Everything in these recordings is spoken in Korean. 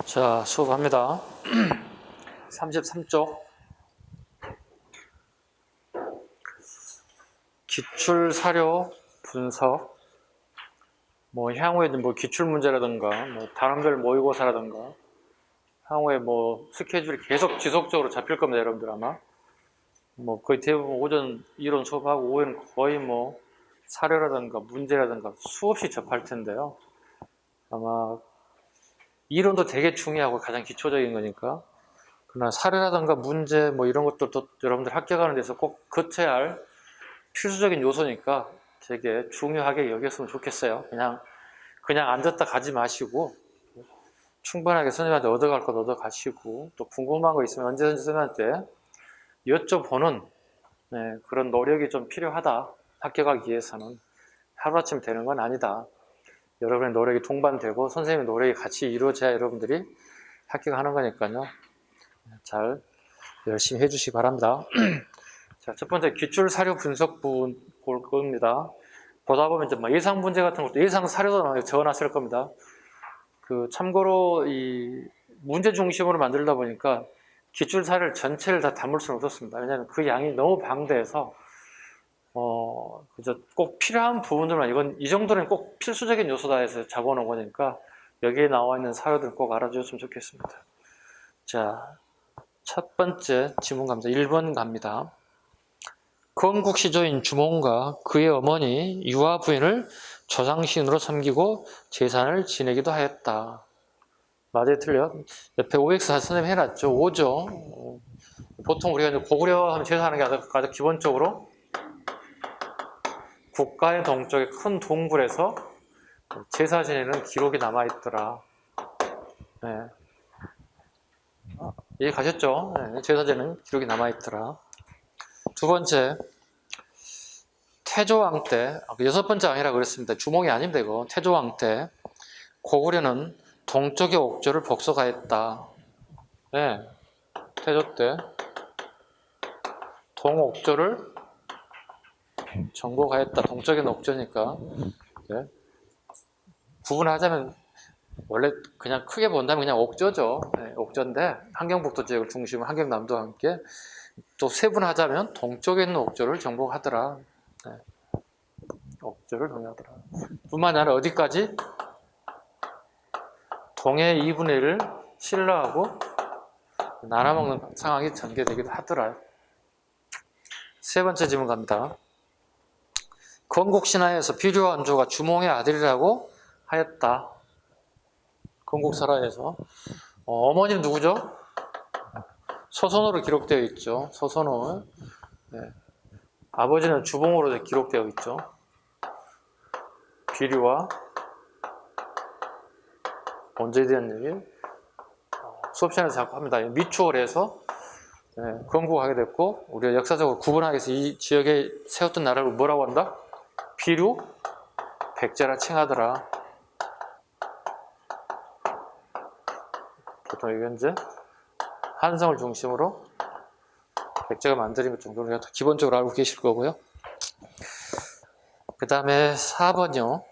자, 수업합니다. 33쪽. 기출 사료 분석. 향후에 기출 문제라든가, 단원별 모의고사라든가, 향후에 스케줄이 계속 지속적으로 잡힐 겁니다, 여러분들 아마. 거의 대부분 오전 이론 수업하고 오후에는 거의 사료라든가 문제라든가 수없이 접할 텐데요. 아마 이론도 되게 중요하고 가장 기초적인 거니까. 그러나 사료라든가 문제 이런 것들도 여러분들 합격하는 데서 꼭 거쳐야 할 필수적인 요소니까 되게 중요하게 여겼으면 좋겠어요. 그냥 앉았다 가지 마시고 충분하게 선생님한테 얻어갈 것 얻어가시고 또 궁금한 거 있으면 언제든지 선생님한테 여쭤보는 그런 노력이 좀 필요하다. 합격하기 위해서는 하루아침 되는 건 아니다. 여러분의 노력이 동반되고 선생님의 노력이 같이 이루어져야 여러분들이 합격하는 거니까요. 잘 열심히 해주시기 바랍니다. 자, 첫 번째 기출 사료 분석 부분 볼 겁니다. 보다 보면 이제 예상 문제 같은 것도 예상 사료도 적어놨을 겁니다. 참고로 이 문제 중심으로 만들다 보니까 기출 사료를 전체를 다 담을 수는 없었습니다. 왜냐하면 그 양이 너무 방대해서 그저 꼭 필요한 부분들만 이 정도는 꼭 필수적인 요소다 해서 잡아놓은 거니까 여기에 나와 있는 사료들 꼭 알아주셨으면 좋겠습니다. 자, 첫 번째 지문 갑니다. 1번 갑니다. 건국 시조인 주몽과 그의 어머니 유아 부인을 조상신으로 섬기고 재산을 지내기도 하였다. 맞아요, 틀려? 옆에 OX 선생님 해놨죠. 5죠. 보통 우리가 고구려 하면 제사하는 게 가장 기본적으로 국가의 동쪽에 큰 동굴에서 제사 지내는 기록이 남아있더라. 네. 이해 가셨죠? 네, 제사 지내는 기록이 남아있더라. 두 번째, 태조왕 때, 6번째 왕이라고 그랬습니다. 주몽이 아닙니다, 이거. 태조왕 때, 고구려는 동쪽의 옥조를 복속하였다. 네, 태조 때, 동옥조를 정복하였다. 동쪽의 옥조니까. 네. 구분하자면, 원래 그냥 크게 본다면 그냥 옥조죠. 네, 옥조인데, 함경북도 지역을 중심으로 함경남도와 함께, 또 세분하자면 동쪽에 있는 옥조를 정복하더라. 네. 옥조를 동의하더라. 뿐만 아니라 어디까지? 동해 2분의 1을 신라하고 나눠먹는 상황이 전개되기도 하더라. 세 번째 질문 갑니다. 건국신화에서 비류와 원조가 주몽의 아들이라고 하였다. 건국설화에서 어머님 누구죠? 서선호로 기록되어 있죠. 서선호. 네. 아버지는 주봉으로 기록되어 있죠. 비류와 원조에 대한 얘기 수업 시간에서 자꾸 합니다. 미추홀에서 건국하게 됐고 우리가 역사적으로 구분하기 위해서 이 지역에 세웠던 나라를 뭐라고 한다? 비류, 백제라 칭하더라. 보통 이게 현재 한성을 중심으로 백제가 만들인 것 정도는 기본적으로 알고 계실 거고요. 그 다음에 4번이요.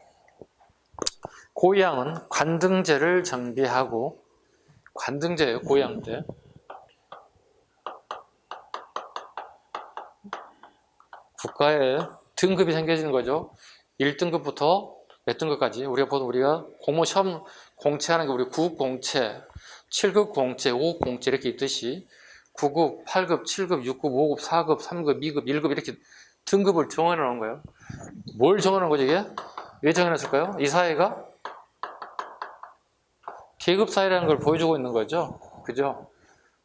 고양은 관등제를 정비하고 관등제예요. 고양 때. 국가에 등급이 생겨지는 거죠. 1등급부터 몇 등급까지 우리가 공모 시험 공채하는 게 우리 9급 공채, 7급 공채, 5급 공채 이렇게 있듯이 9급, 8급, 7급, 6급, 5급, 4급, 3급, 2급, 1급 이렇게 등급을 정해 놓은 거예요. 뭘 정해 놓은 거죠 이게? 왜 정해 놨을까요? 이 사회가 계급 사회라는 걸 보여주고 있는 거죠. 그죠?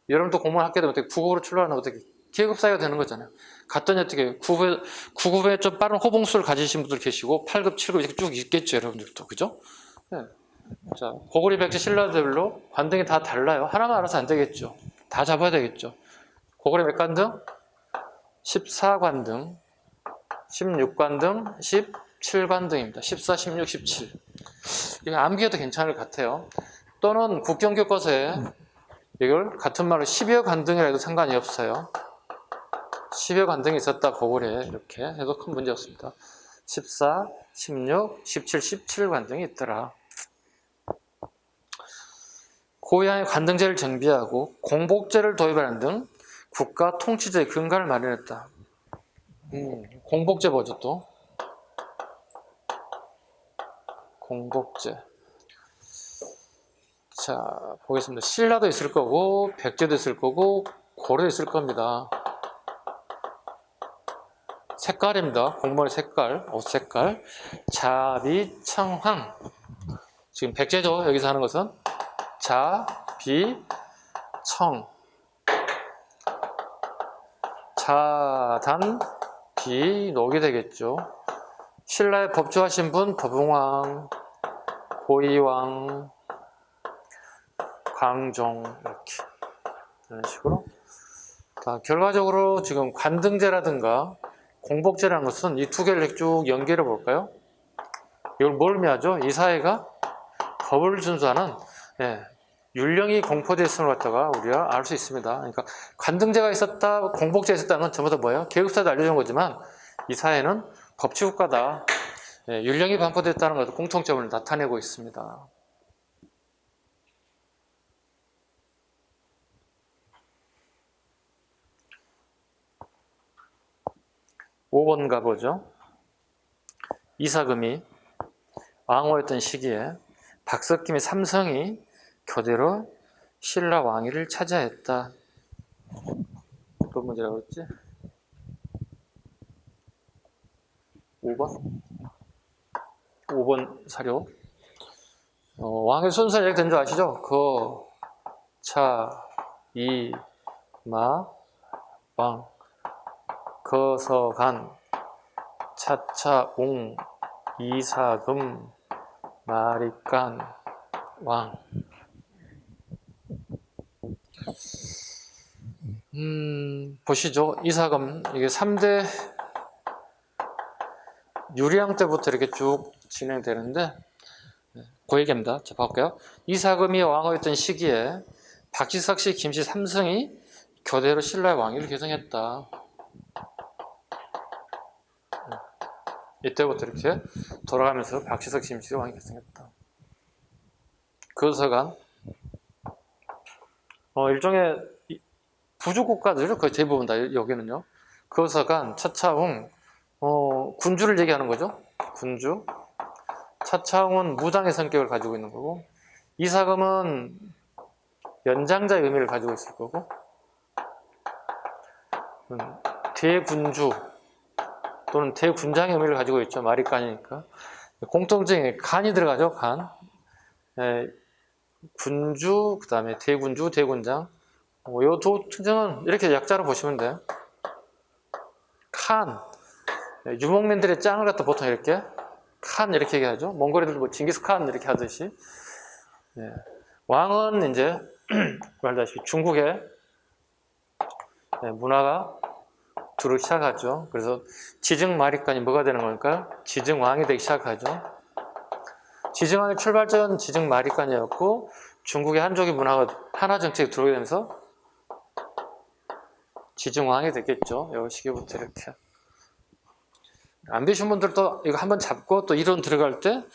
여러분도 공무원 학교 되면 어떻게 9급으로 출발하면 어떻게 계급 사회가 되는 거잖아요. 갔더니 어떻게 9급에 좀 빠른 호봉수를 가지신 분들 계시고 8급, 7급 이렇게 쭉 있겠죠. 여러분들도. 그죠? 네. 자, 고구려 백제 신라들로 관등이 다 달라요. 하나만 알아서 안 되겠죠. 다 잡아야 되겠죠. 고구려 몇 관등? 14관등, 16관등, 17관등입니다. 14, 16, 17. 이거 암기해도 괜찮을 것 같아요. 또는 국경교과서에 이걸 같은 말로 10여 관등이라 해도 상관이 없어요. 10여 관등이 있었다 고구려에 이렇게 해도 큰 문제 없습니다. 14, 16, 17, 17 관등이 있더라. 고향의 관등제를 정비하고 공복제를 도입하는 등 국가 통치제의 근간을 마련했다. 공복제 뭐죠 또? 공복제. 자, 보겠습니다. 신라도 있을 거고 백제도 있을 거고 고려도 있을 겁니다. 색깔입니다. 공무원의 색깔, 옷 색깔. 자비, 청황. 지금 백제죠. 여기서 하는 것은 자, 비, 청. 자, 단, 비, 녹이 되겠죠. 신라의 법주하신 분 법웅왕, 고이왕, 광종 이렇게 이런 식으로. 자, 결과적으로 지금 관등제라든가 공복제라는 것은 이 두 개를 쭉 연결해 볼까요? 이걸 뭘 의미하죠? 이 사회가 법을 준수하는 율령이 공포되어 있음을 갖다가 우리가 알 수 있습니다. 그러니까 관등제가 있었다, 공복제가 있었다는 건 전부 다 뭐예요? 계급사도 알려준 거지만 이 사회는 법치국가다. 율령이 반포됐다는 것도 공통점을 나타내고 있습니다. 5번 가보죠. 이사금이 왕후였던 시기에 박석김의 삼성이 교대로 신라 왕위를 차지하였다. 어떤 문제라고 했지? 5번 사료. 왕의 순서는 이렇게 된 줄 아시죠? 거, 차, 이, 마, 왕. 거서, 간, 차차, 옹, 이사금, 마리간, 왕. 보시죠. 이사금, 이게 3대 유리왕 때부터 이렇게 쭉 진행되는데, 그 얘기입니다. 자, 볼게요. 이사금이 왕후였던 시기에 박지석 씨, 김씨 삼성이 교대로 신라의 왕위를 계승했다. 이때부터 이렇게 돌아가면서 박지석 씨, 김씨가 왕위 계승했다. 그서간 일종의 부주국가들 거의 대부분 다 여기는요. 그서간 차차웅 군주를 얘기하는 거죠. 군주. 차차웅은 무장의 성격을 가지고 있는 거고, 이사금은 연장자의 의미를 가지고 있을 거고, 대군주 또는 대군장의 의미를 가지고 있죠. 말이 간이니까. 공통적인 간이 들어가죠. 간. 군주, 그 다음에 대군주, 대군장. 이 두 특징은 이렇게 약자로 보시면 돼요. 칸. 유목민들의 짱을 갖다 보통 이렇게 칸 이렇게 얘기하죠. 몽골애들 뭐 징기스칸 이렇게 하듯이. 왕은 이제 말다시피 중국의 문화가 들어오기 시작하죠. 그래서 지증마리간이 뭐가 되는 걸까? 지증왕이 되기 시작하죠. 지증왕의 출발점은 지증마리간이었고, 중국의 한족의 문화가 한화 정책이 들어오게 되면서 지증왕이 됐겠죠. 이 시기부터 이렇게. 안 되신 분들도 이거 한번 잡고 또 이론 들어갈 때,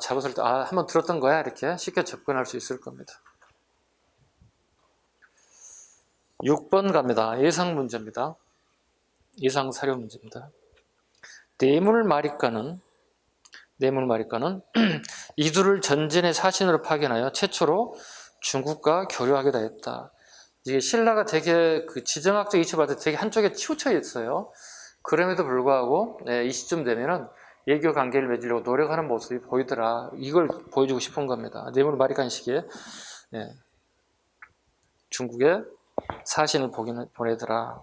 잡았을 때, 한번 들었던 거야. 이렇게 쉽게 접근할 수 있을 겁니다. 6번 갑니다. 예상 문제입니다. 예상 사료 문제입니다. 뇌물마리간은 이두를 전진의 사신으로 파견하여 최초로 중국과 교류하게 되었다. 이게 신라가 되게 그 지정학적 이치를 받을 때 되게 한쪽에 치우쳐 있어요. 그럼에도 불구하고 이 시점 되면은 예교 관계를 맺으려고 노력하는 모습이 보이더라. 이걸 보여주고 싶은 겁니다. 뇌물마리간 시기에 중국에 사신을 보내더라.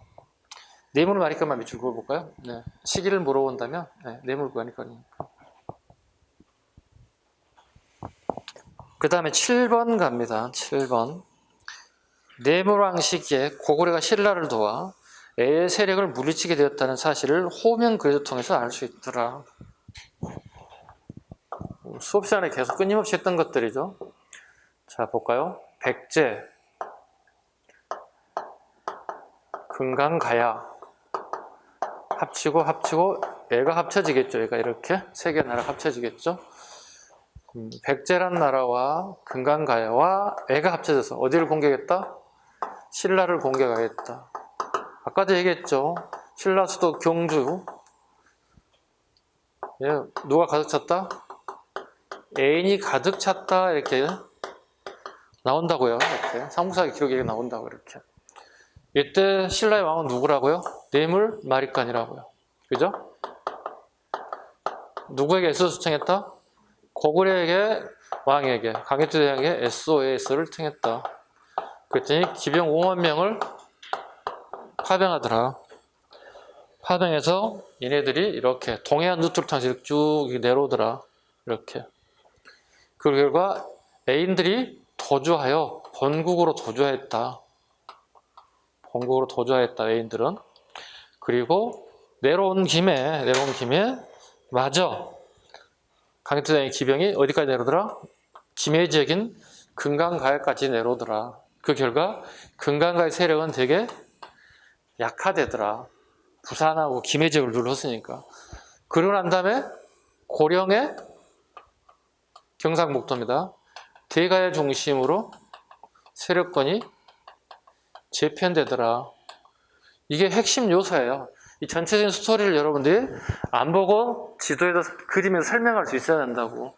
뇌물마리간만 밑줄 그어볼까요? 시기를 물어본다면 뇌물마리간이니까. 그 다음에 7번 갑니다. 7번. 뇌물왕 시기에 고구려가 신라를 도와 애의 세력을 물리치게 되었다는 사실을 호명 글을 통해서 알 수 있더라. 수업 시간에 계속 끊임없이 했던 것들이죠. 자, 볼까요? 백제, 금강가야, 합치고 애가 합쳐지겠죠. 애가 이렇게 세 개 나라 합쳐지겠죠. 백제란 나라와 금강가야와 애가 합쳐져서 어디를 공격했다? 신라를 공격하겠다. 아까도 얘기했죠. 신라 수도 경주. 예, 누가 가득 찼다? 애인이 가득 찼다 이렇게 나온다고요. 이렇게 삼국사 기록에 나온다고 이렇게. 이때 신라의 왕은 누구라고요? 뇌물 마리칸이라고요. 그죠? 누구에게 SOS를 청했다? 고구려에게 왕에게 강해투대왕에게 SOS를 청했다. 그랬더니 기병 5만 명을 파병하더라. 파병해서 얘네들이 이렇게 동해안 루트를 타서 쭉 내려오더라. 이렇게. 그 결과 애인들이 도주하여 본국으로 도주했다. 본국으로 도주하였다. 애인들은. 그리고 내려온 김에 마저 강해투대왕의 기병이 어디까지 내려오더라? 김해 지역인 금강가야까지 내려오더라. 그 결과 금강가의 세력은 되게 약화되더라. 부산하고 김해 지역을 눌렀으니까. 그러고 난 다음에 고령의 경상북도입니다. 대가야 중심으로 세력권이 재편되더라. 이게 핵심 요소예요. 이 전체적인 스토리를 여러분들이 안 보고 지도에다 그리면서 설명할 수 있어야 된다고.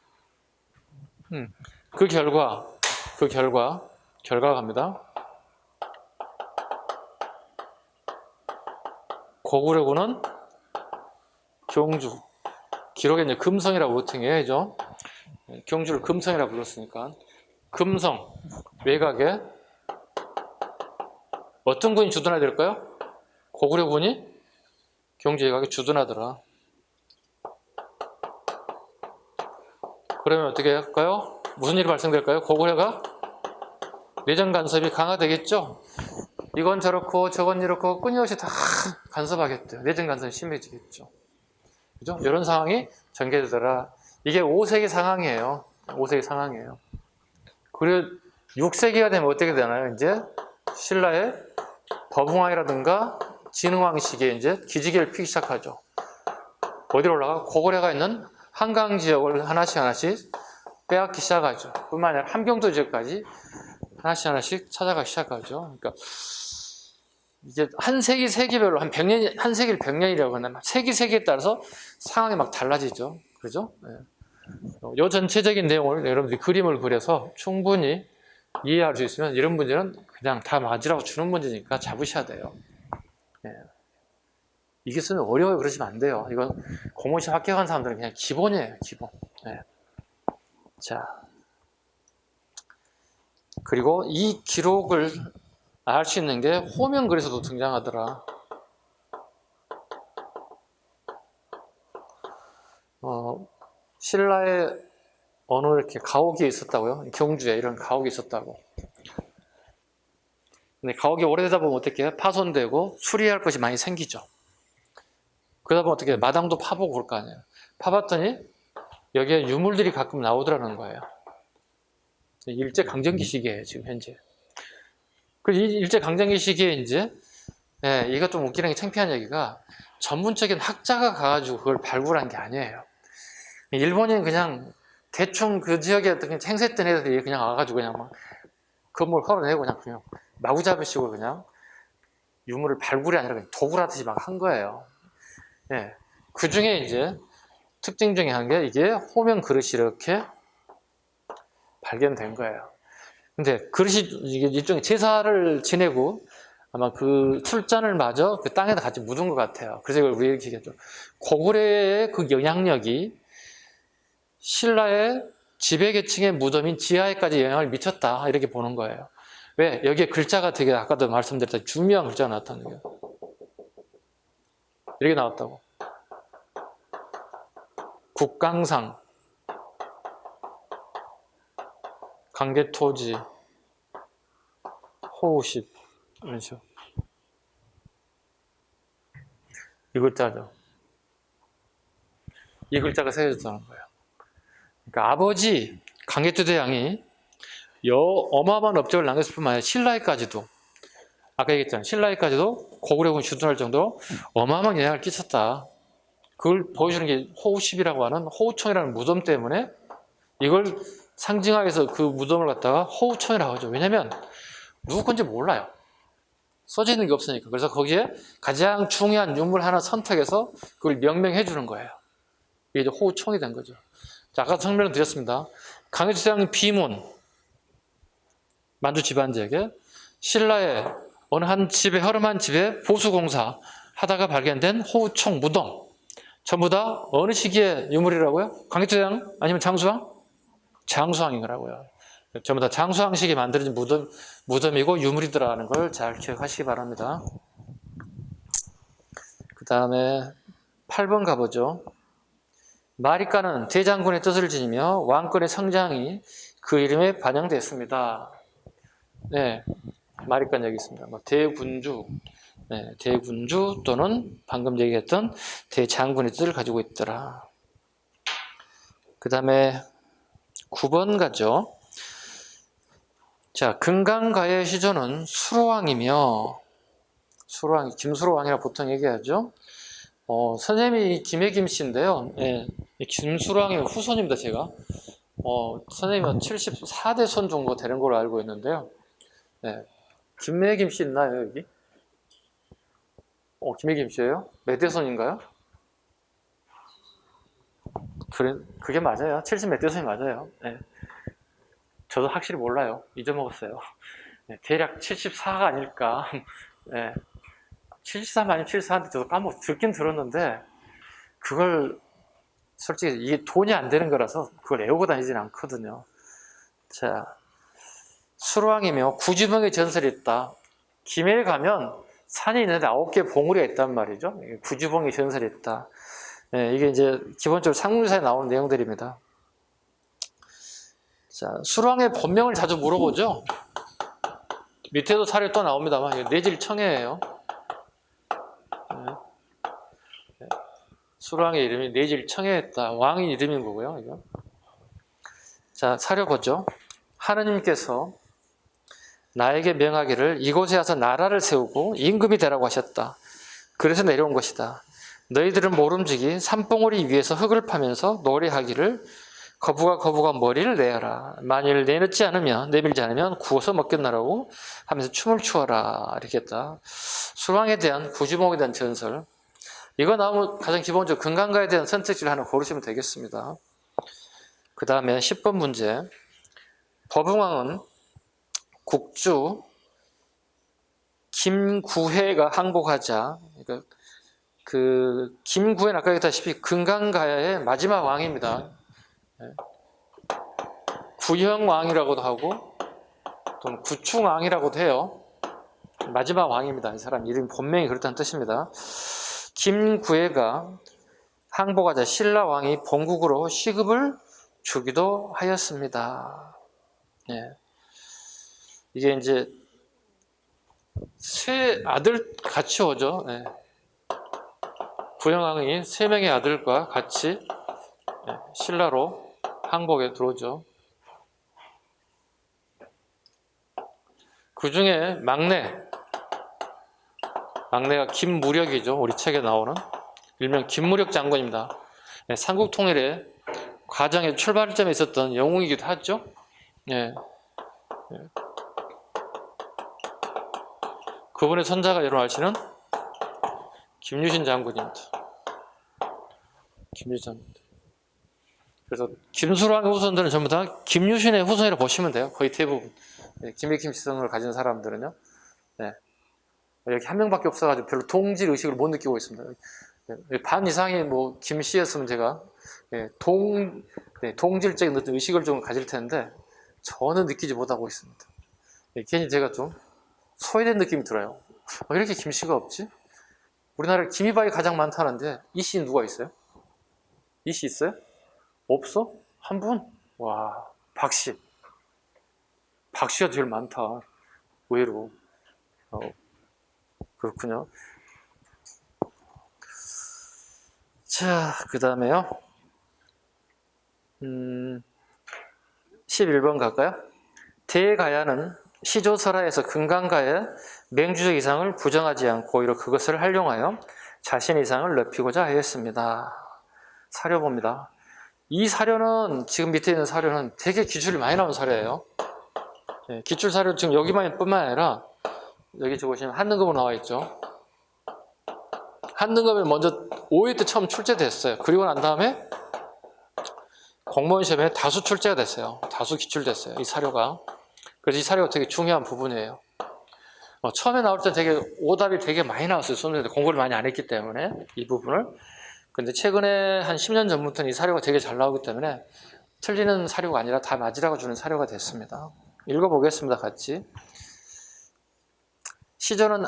그 결과가 갑니다. 고구려군은 경주, 기록에 이제 금성이라고 호칭해야죠. 경주를 금성이라고 불렀으니까. 금성, 외곽에 어떤 군이 주둔하게 될까요? 고구려군이 경주 외곽에 주둔하더라. 그러면 어떻게 할까요? 무슨 일이 발생될까요? 고구려가 내정 간섭이 강화되겠죠? 이건 저렇고 저건 이렇고 끊임없이 다 간섭하겠죠. 내정 간섭이 심해지겠죠. 그죠? 이런 상황이 전개되더라. 이게 5세기 상황이에요. 5세기 상황이에요. 그리고 6세기가 되면 어떻게 되나요? 이제 신라의 법흥왕이라든가 진흥왕 시기에 이제 기지개를 피기 시작하죠. 어디로 올라가? 고구려가 있는 한강 지역을 하나씩 빼앗기 시작하죠. 뿐만 아니라 함경도 지역까지 하나씩 찾아가기 시작하죠. 그러니까 이제 한 세기별로 한 100년, 한 세기를 100년이라고 하면 세기에 따라서 상황이 막 달라지죠. 그죠? 이 전체적인 내용을 여러분들이 그림을 그려서 충분히 이해할 수 있으면 이런 문제는 그냥 다 맞으라고 주는 문제니까 잡으셔야 돼요. 이게 쓰면 어려워요. 그러시면 안 돼요. 이건 공무원시험 합격한 사람들은 그냥 기본이에요. 기본. 자, 그리고 이 기록을 알 수 있는 게 호명글에서도 등장하더라. 신라에 어느 이렇게 가옥이 있었다고요? 경주에 이런 가옥이 있었다고. 근데 가옥이 오래되다 보면 어떻게 해요? 파손되고 수리할 것이 많이 생기죠. 그러다 보면 어떻게 해요? 마당도 파보고 그럴 거 아니에요. 파봤더니 여기에 유물들이 가끔 나오더라는 거예요. 일제강점기 시기예요, 지금 현재. 그리고 이 일제강점기 시기에 이제, 이거 좀 웃기는 게 창피한 얘기가 전문적인 학자가 가가지고 그걸 발굴한 게 아니에요. 일본인 그냥 대충 그 지역에 어떤 행세했던 애들이 그냥 와가지고 그냥 막 건물 헐어내고 그냥 마구잡이식으로 그냥 유물을 발굴이 아니라 그냥 도굴하듯이 막 한 거예요. 그 중에 이제 특징 중에 한 게 이게 호명 그릇이 이렇게 발견된 거예요. 근데 그릇이 이게 일종의 제사를 지내고 아마 그 술잔을 마저 그 땅에다 같이 묻은 것 같아요. 그래서 이걸 우리 이렇게 얘기하죠. 고구려의 그 영향력이 신라의 지배계층의 무덤인 지하에까지 영향을 미쳤다. 이렇게 보는 거예요. 왜? 여기에 글자가 되게 아까도 말씀드렸던 중요한 글자가 나왔다는 거예요. 이렇게 나왔다고. 국강상, 강계토지, 호우십, 이런 식으로. 이 글자죠. 이 글자가 새겨졌다는 거예요. 그러니까 아버지 강계토대왕이 어마어마한 업적을 남겼을 뿐만 아니라 신라에까지도, 아까 얘기했잖아요. 신라에까지도 고구려군이 주둔할 정도로 어마어마한 영향을 끼쳤다. 그걸 보여주는 게 호우십이라고 하는 호우총이라는 무덤 때문에 이걸 상징하기 위해서 그 무덤을 갖다가 호우청이라고 하죠. 왜냐면 누구 건지 몰라요. 써져 있는 게 없으니까. 그래서 거기에 가장 중요한 유물 하나 선택해서 그걸 명명해 주는 거예요. 이게 이제 호우청이 된 거죠. 자, 아까 설명을 드렸습니다. 강요주장 비문, 만주 집안지에게 신라의 어느 한 집에, 허름한 집에 보수공사 하다가 발견된 호우청 무덤, 전부 다 어느 시기의 유물이라고요? 강요주장 아니면 장수왕? 장수왕인 거라고요. 전부 다 장수왕식이 만들어진 무덤이고 유물이더라는 걸 잘 기억하시기 바랍니다. 그 다음에 8번 가보죠. 마리까는 대장군의 뜻을 지니며 왕권의 성장이 그 이름에 반영됐습니다. 네, 마리까는 여기 있습니다. 대군주, 네, 대군주 또는 방금 얘기했던 대장군의 뜻을 가지고 있더라. 그 다음에 9번 가죠. 자, 금강가의 시조는 수로왕이며, 김수로왕이라 보통 얘기하죠. 선생님이 김혜김 씨인데요. 예, 김수로왕의 후손입니다, 제가. 선생님은 74대 손 정도 되는 걸로 알고 있는데요. 네. 김혜김 씨 있나요, 여기? 김혜김 씨예요? 몇 대 손인가요? 그게 맞아요. 70 몇 대 손이 맞아요. 네. 저도 확실히 몰라요. 잊어먹었어요. 네, 대략 74가 아닐까. 네. 73 아니면 74인데 저도 듣긴 들었는데, 그걸 솔직히 이게 돈이 안 되는 거라서 그걸 외우고 다니진 않거든요. 자, 수로왕이며 구지봉의 전설이 있다. 김해에 가면 산이 있는데 9개 봉우리가 있단 말이죠. 구지봉의 전설이 있다. 네, 이게 이제 기본적으로 상무사에 나오는 내용들입니다. 자, 수로왕의 본명을 자주 물어보죠. 밑에도 사례 또 나옵니다만 내질청해예요. 네. 수로왕의 이름이 내질청해였다. 왕의 이름인 거고요. 이거. 자, 사례 보죠. 하느님께서 나에게 명하기를 이곳에 와서 나라를 세우고 임금이 되라고 하셨다. 그래서 내려온 것이다. 너희들은 모름지기 산봉우리 위에서 흙을 파면서 노래하기를 거부가 머리를 내어라. 만일 내밀지 않으면 구워서 먹겠나라고 하면서 춤을 추어라. 이렇게 했다. 수왕에 대한 구지봉에 대한 전설. 이거 나오면 가장 기본적으로 금강가에 대한 선택지를 하나 고르시면 되겠습니다. 그 다음에 10번 문제. 법흥왕은 국주 김구회가 항복하자, 그러니까 김구회는 아까 얘기했다시피 금강가야의 마지막 왕입니다. 구형왕이라고도 하고 또는 구충왕이라고도 해요. 마지막 왕입니다. 이 사람 이름 본명이 그렇다는 뜻입니다. 김구회가 항복하자 신라왕이 본국으로 시급을 주기도 하였습니다. 네. 이게 이제 세 아들 같이 오죠. 네. 구형왕이 3명의 아들과 같이 신라로 항복에 들어오죠. 그 중에 막내가 김무력이죠. 우리 책에 나오는 일명 김무력 장군입니다. 네, 삼국통일의 과정의 출발점에 있었던 영웅이기도 하죠. 네. 네. 그분의 손자가 여러분 아시는 김유신 장군입니다. 김유신 장군. 그래서 김수로왕의 후손들은 전부 다 김유신의 후손이라고 보시면 돼요. 거의 대부분. 네, 김혜김 시성을 가진 사람들은요. 네. 여기 한 명밖에 없어가지고 별로 동질 의식을 못 느끼고 있습니다. 네, 반 이상이 김씨였으면 제가 동질적인 어떤 의식을 좀 가질 텐데 저는 느끼지 못하고 있습니다. 괜히 제가 좀 소외된 느낌이 들어요. 왜 이렇게 김씨가 없지? 우리나라에 김이박이 가장 많다는데 이 씨 누가 있어요? 이 씨 있어요? 없어? 한 분? 와, 박씨. 박씨가 제일 많다. 의외로. 그렇군요. 자, 그 다음에요. 11번 갈까요? 대가야는 시조설하에서 금강가의 맹주적 이상을 부정하지 않고 오히려 그것을 활용하여 자신의 이상을 높이고자 하였습니다. 사려봅니다. 이 사료는 지금 밑에 있는 사료는 되게 기출이 많이 나온 사료예요. 네, 기출 사료 지금 여기만 뿐만 아니라 여기 보시면 한 등급으로 나와 있죠. 한 등급에 먼저 5회 때 처음 출제됐어요. 그리고 난 다음에 공무원 시험에 다수 출제가 됐어요. 다수 기출됐어요. 이 사료가. 그래서 이 사료가 되게 중요한 부분이에요. 처음에 나올 때 되게 오답이 되게 많이 나왔어요. 수험생들 공부를 많이 안 했기 때문에 이 부분을. 근데 최근에 한 10년 전부터는 이 사료가 되게 잘 나오기 때문에 틀리는 사료가 아니라 다 맞으라고 주는 사료가 됐습니다. 읽어보겠습니다. 같이. 시조는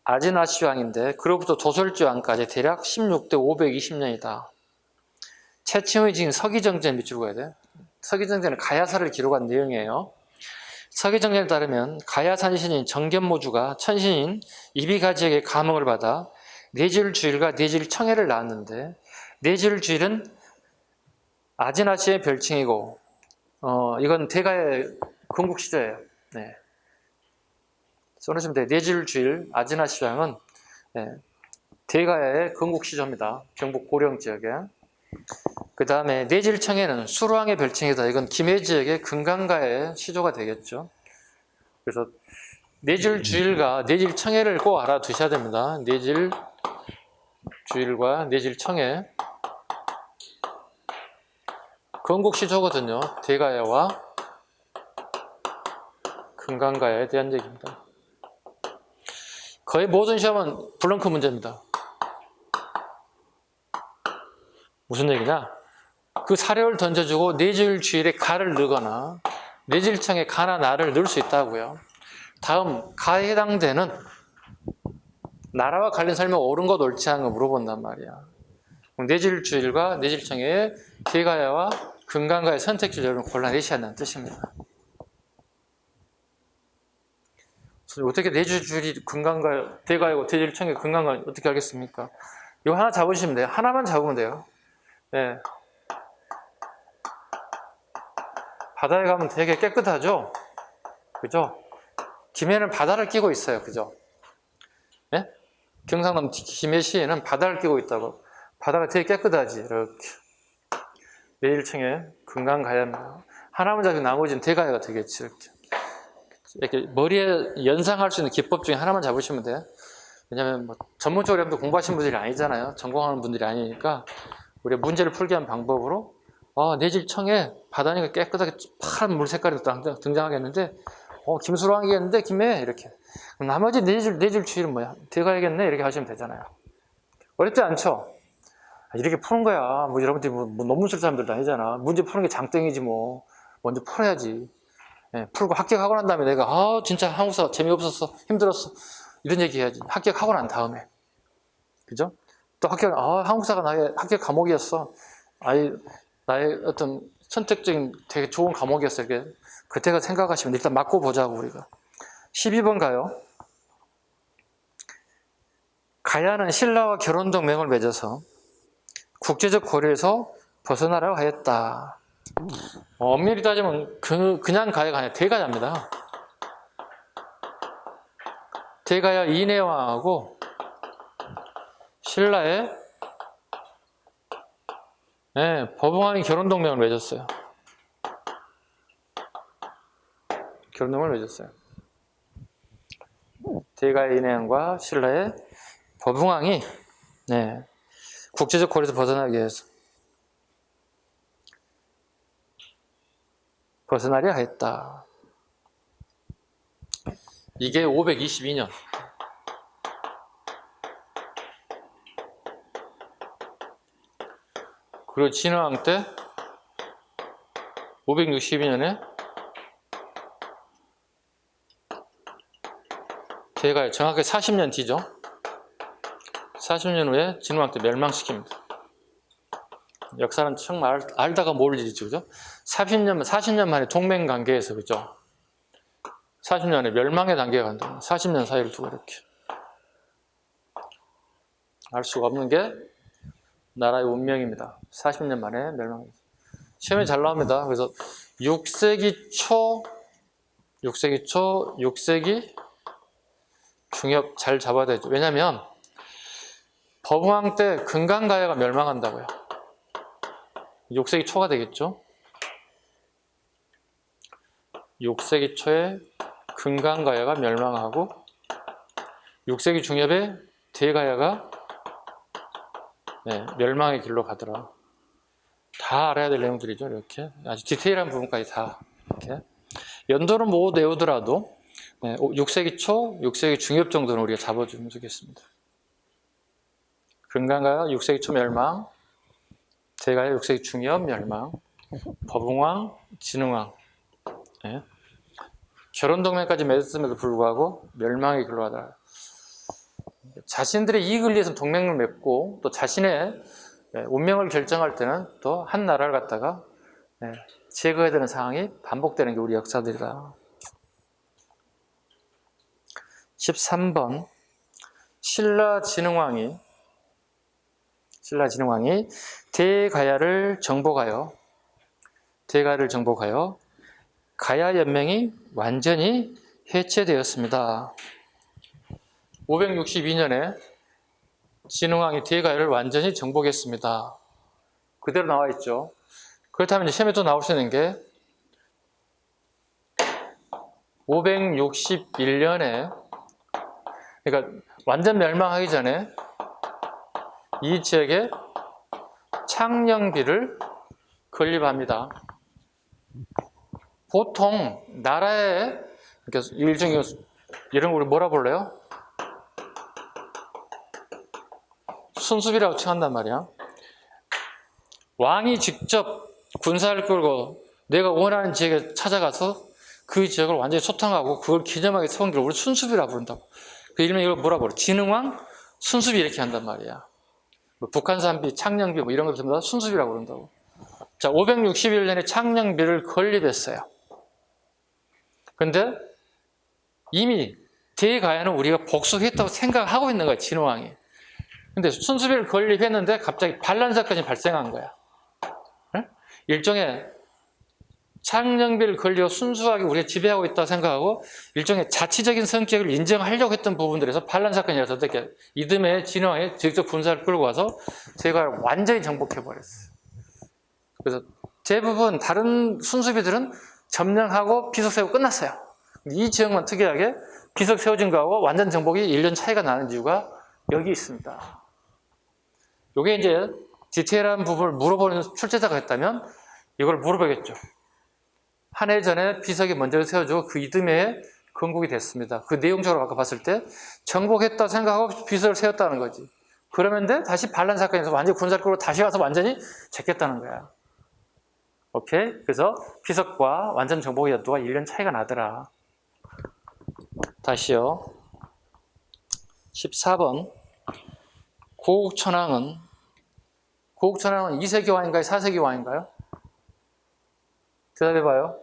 아지나시 왕인데 그로부터 도솔지 왕까지 대략 16대 520년이다. 최칭의 지금 서기정전 밑줄 그어야 돼. 서기정전은 가야사를 기록한 내용이에요. 서기정전에 따르면 가야산신인 정견모주가 천신인 이비가지에게 감흥을 받아 내질주일과 내질청해를 낳았는데 내질주일은 아지나시의 별칭이고 이건 대가의 건국시조예요. 네. 써놓으시면 돼요. 내질주일 아지나시왕은 대가의 건국시조입니다. 경북 고령 지역에. 그 다음에 내질청해는 수루왕의 별칭이다. 이건 김해 지역의 금강가의 시조가 되겠죠. 그래서 내질주일과 내질청해를 꼭 알아두셔야 됩니다. 내질주일과 내질청해. 건국시조거든요. 대가야와 금강가야에 대한 얘기입니다. 거의 모든 시험은 블렁크 문제입니다. 무슨 얘기냐? 그 사료를 던져주고 내질주일에 가를 넣거나 내질청에 가나 나를 넣을 수 있다고요. 다음 가에 해당되는 나라와 관련 설명 옳은 것 옳지 않은 거 물어본단 말이야. 내질주일과 내질청의 대가야와 금강가의 선택지를 여러분 골라내셔야 한다는 뜻입니다. 어떻게 내질주일이 금강가 대가야고 내질청의 금강가 어떻게 알겠습니까? 이거 하나 잡으시면 돼요. 하나만 잡으면 돼요. 네. 바다에 가면 되게 깨끗하죠? 그죠? 김해는 바다를 끼고 있어요. 그죠? 네? 경상남 김해시에는 바다를 끼고 있다고. 바다가 되게 깨끗하지. 이렇게. 내일층에 금강가야입니다. 하나만 잡으면 나머지는 대가야가 되겠지. 이렇게 머리에 연상할 수 있는 기법 중에 하나만 잡으시면 돼요. 왜냐면 뭐 전문적으로 공부하신 분들이 아니잖아요. 전공하는 분들이 아니니까 우리가 문제를 풀게 한 방법으로 내질청에 바다니까 깨끗하게 파란 물 색깔이 등장하겠는데 김수랑이겠는데 김해 이렇게. 그럼 나머지 내질주일은 뭐야? 대가야겠네 이렇게 하시면 되잖아요. 어렵지 않죠? 이렇게 푸는 거야. 뭐 여러분들이 뭐 논문 쓸 사람들도 아니잖아. 문제 푸는 게 장땡이지 뭐. 먼저 풀어야지. 풀고 합격하고 난 다음에 내가 진짜 한국사 재미없었어. 힘들었어. 이런 얘기 해야지. 합격하고 난 다음에. 그죠? 또 한국사가 나의 합격 과목이었어. 나의 어떤 선택적인 되게 좋은 과목이었어. 이렇게. 그때가 생각하시면 일단 맞고 보자고 우리가. 12번 가요. 가야는 신라와 결혼 동맹을 맺어서 국제적 고려에서 벗어나라고 하였다. 엄밀히 따지면 그냥 가야가 아니라 대가야입니다. 대가야 이내왕하고 신라의 법왕이 결혼 동맹을 맺었어요. 결혼 동맹을 맺었어요. 대가야 이내왕과 신라의 법왕이 국제적 고려에서 벗어나기 위해서 벗어나려 했다. 이게 522년. 그리고 진흥왕 때 562년에 대가야 정확하게 40년 뒤죠. 40년 후에 진흥왕 때 멸망시킵니다. 역사는 정말 알다가 모를 일이죠. 그죠? 40년 만에 동맹관계에서, 그죠? 40년에 멸망의 단계가 간다. 40년 사이를 두고 이렇게. 알 수가 없는 게 나라의 운명입니다. 40년 만에 멸망했어요. 시험에 잘 나옵니다. 그래서 6세기 초, 6세기 중엽 잘 잡아야 되죠. 왜냐면 법왕 때 금강가야가 멸망한다고요. 6세기 초가 되겠죠. 6세기 초에 금강가야가 멸망하고 6세기 중엽에 대가야가 멸망의 길로 가더라. 다 알아야 될 내용들이죠. 이렇게 아주 디테일한 부분까지 다 이렇게 연도는 못 외우더라도 6세기 초, 6세기 중엽 정도는 우리가 잡아주면 좋겠습니다. 금강가야 6세기 초 멸망, 대가야 6세기 중엽 멸망, 법흥왕, 진흥왕. 결혼동맹까지 맺었음에도 불구하고 멸망의 길로 가더라. 자신들의 이익을 위해서 동맹을 맺고 또 자신의 운명을 결정할 때는 또 한 나라를 갖다가 제거해야 되는 상황이 반복되는 게 우리 역사들이다. 13번 신라진흥왕이 대가야를 정복하여 가야 연맹이 완전히 해체되었습니다. 562년에 진흥왕이 대가야를 완전히 정복했습니다. 그대로 나와 있죠. 그렇다면 이제 시험에 또 나올 수 있는 게 561년에 그러니까 완전 멸망하기 전에 이 지역에 창녕비를 건립합니다. 보통 나라의 일종의 이런 걸 우리 뭐라 불러요? 순수비라고 칭한단 말이야. 왕이 직접 군사를 끌고 내가 원하는 지역에 찾아가서 그 지역을 완전히 소탕하고 그걸 기념하게 세운 걸 우리 순수비라고 부른다고. 그 일명 이걸 뭐라고 그래? 진흥왕 순수비 이렇게 한단 말이야. 뭐 북한산비, 창녕비 뭐 이런 거 전부 다 순수비라고 그런다고. 자, 561년에 창녕비를 건립했어요. 근데 이미 대가야는 우리가 복수했다고 생각하고 있는 거야, 진흥왕이. 근데 순수비를 건립했는데 갑자기 반란 사건이 발생한 거야. 네? 일종의 창녕비를 건립하고 순수하게 우리가 지배하고 있다고 생각하고 일종의 자치적인 성격을 인정하려고 했던 부분들에서 반란 사건이 일어서 어떻게 이듬해 진흥왕이 직접 군사를 끌고 와서 대가야를 완전히 정복해버렸어요. 그래서 대부분 다른 순수비들은 점령하고 비석 세우고 끝났어요. 이 지역만 특이하게 비석 세워진 거하고 완전 정복이 1년 차이가 나는 이유가 여기 있습니다. 이게 이제 디테일한 부분을 물어보는 출제자가 있다면 이걸 물어보겠죠. 한 해 전에 비석이 먼저 세워지고 그 이듬해에 건국이 됐습니다. 그 내용적으로 아까 봤을 때 정복했다 생각하고 비석을 세웠다는 거지. 그러면 다시 반란 사건에서 완전히 군사를 끌고 다시 가서 완전히 제꼈다는 거야. 오케이? 그래서 비석과 완전 정복의 연도가 1년 차이가 나더라. 다시요. 14번 고국천왕은 2세기 왕인가요? 4세기 왕인가요? 대답해봐요.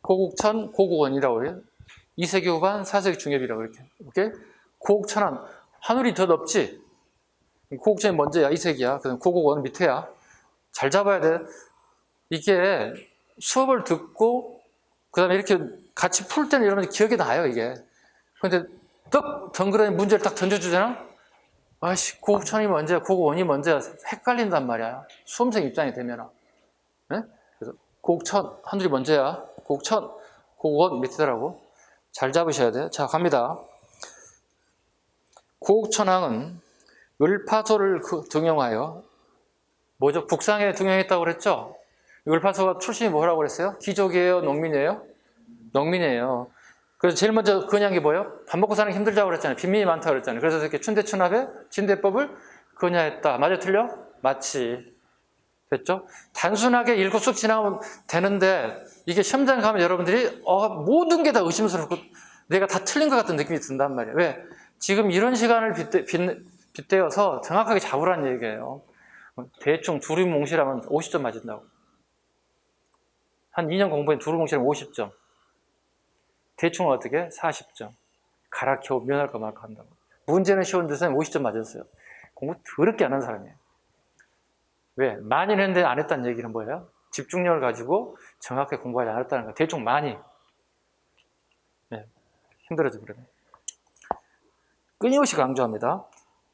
고국천, 고국원이라고 해요. 2세기 후반, 4세기 중엽이라고 이렇게. 오케이? 고국천왕, 하늘이 더 높지? 고국천이 먼저야, 2세기야. 그다음 고국원은 밑에야. 잘 잡아야 돼. 이게 수업을 듣고 그 다음에 이렇게 같이 풀 때는 여러분들 기억이 나요, 이게. 근데 떡 덩그러니 문제를 딱 던져주잖아? 아이씨, 고국천이 먼저야, 고국원이 먼저야. 헷갈린단 말이야. 수험생 입장이 되면. 네? 그래서 고국천, 하늘이 먼저야. 고국천, 고국원 밑이더라고. 잘 잡으셔야 돼. 자, 갑니다. 고국천왕은 을파소를 등용하여 뭐죠? 북상에 등용했다고 그랬죠? 을파소가 출신이 뭐라고 그랬어요? 귀족이에요? 농민이에요? 농민이에요. 그래서 제일 먼저 건의한 게 뭐예요? 밥 먹고 사는 게 힘들다고 그랬잖아요. 빈민이 많다고 그랬잖아요. 그래서 이렇게 춘대춘합에 진대법을 건의했다. 맞아, 틀려? 맞지. 됐죠? 단순하게 읽고 쑥 지나가면 되는데 이게 시험장 가면 여러분들이 모든 게 다 의심스럽고 내가 다 틀린 것 같은 느낌이 든단 말이에요. 왜? 지금 이런 시간을 빗대어서 정확하게 잡으라는 얘기예요. 대충 두루뭉실하면 50점 맞은다고. 한 2년 공부에 두루뭉실하면 50점. 대충은 어떻게? 40점. 갈아 켜고 면할까 말까 한다고. 문제는 쉬운 데서는 50점 맞았어요. 공부 더럽게 안 한 사람이에요. 왜? 많이 했는데 안 했다는 얘기는 뭐예요? 집중력을 가지고 정확하게 공부하지 않았다는 거예요. 대충 많이. 네. 힘들어져 그러면. 끊임없이 강조합니다.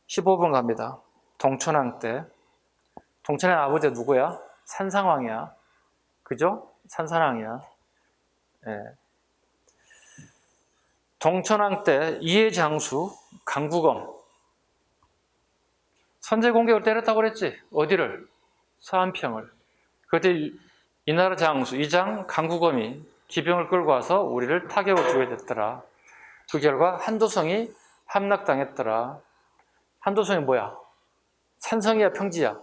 15번 갑니다. 동천왕 때 동천의 아버지가 누구야? 산상왕이야. 그죠? 산산왕이야. 예. 동천왕 때 이해장수, 강국엄 선제공격을 때렸다고 그랬지? 어디를? 서안평을. 그때 이 나라 장수, 이장 강국엄이 기병을 끌고 와서 우리를 타격을 주게 됐더라. 그 결과 한도성이 함락당했더라. 한도성이 뭐야? 산성이야, 평지야?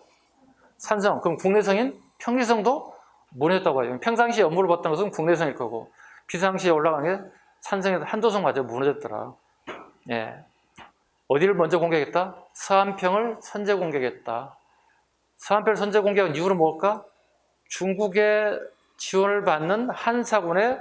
산성. 그럼 국내성인? 평지성도 무너졌다고 해요. 평상시에 업무를 봤던 것은 국내성일 거고, 비상시에 올라간 게 산성에서 한도성마저 무너졌더라. 예. 어디를 먼저 공격했다? 서안평을 선제 공격했다. 서안평을 선제 공격한 이유는 뭘까? 중국의 지원을 받는 한사군의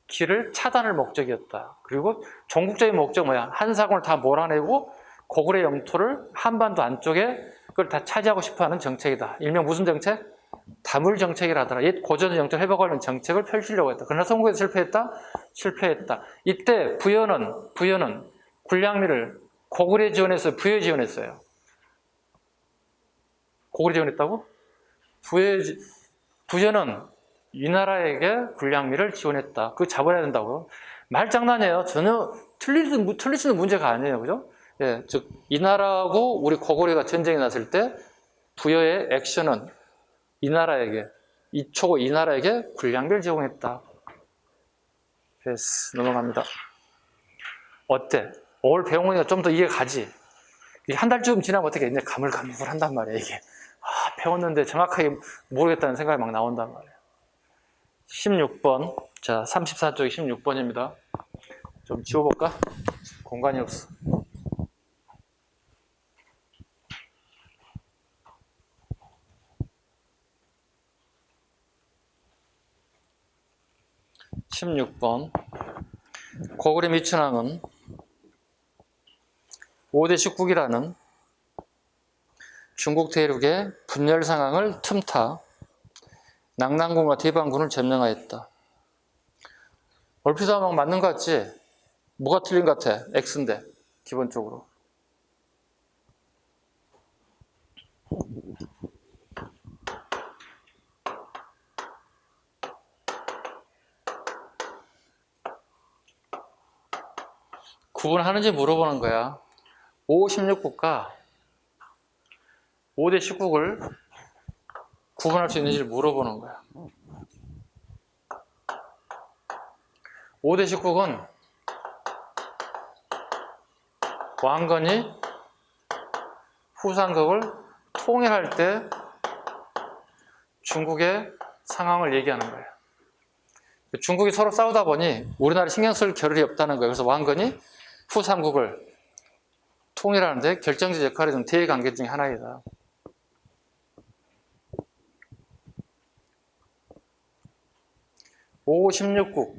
길을 차단할 목적이었다. 그리고 전국적인 목적 뭐야? 한사군을 다 몰아내고 고구려 영토를 한반도 안쪽에 그걸 다 차지하고 싶어하는 정책이다. 일명 무슨 정책? 다물 정책이라더라. 옛 고전 영토 회복하려는 정책을 펼치려고 했다. 그러나 성공에서 실패했다? 실패했다. 이때 부여는 군량미를 고구려 지원했어요? 부여 지원했어요? 고구려 지원했다고? 부여는 이 나라에게 군량미를 지원했다. 그거 잡아야 된다고요? 말장난이에요. 전혀 틀릴 수 있는 문제가 아니에요. 그죠? 예, 즉, 이 나라하고 우리 고구려가 전쟁이 났을 때 부여의 액션은 이 나라에게 군량미를 제공했다. 됐어. 넘어갑니다. 어때? 오늘 배운 거니까 좀 더 이해가 가지? 한 달쯤 지나면 어떻게 이제 가물가물한단 말이야, 이게. 배웠는데 정확하게 모르겠다는 생각이 막 나온단 말이에요. 16번. 자, 34쪽이 16번입니다. 좀 지워볼까? 공간이 없어. (16번) 고구려 미천왕은 5대 19기라는 중국 대륙의 분열 상황을 틈타 낙랑군과 대방군을 점령하였다. 얼핏 하면 맞는 것 같지? 뭐가 틀린 것 같아? X인데 기본적으로. 구분하는지 물어보는 거야. 5, 16국가 5대 19국을 구분할 수 있는지를 물어보는 거야. 5대 19국은 왕건이 후삼국을 통일할 때 중국의 상황을 얘기하는 거예요. 중국이 서로 싸우다 보니 우리나라 신경 쓸 겨를이 없다는 거예요. 그래서 왕건이 후삼국을 통일하는데 결정적 역할을 준 대관계 중에 하나이다. 5, 16국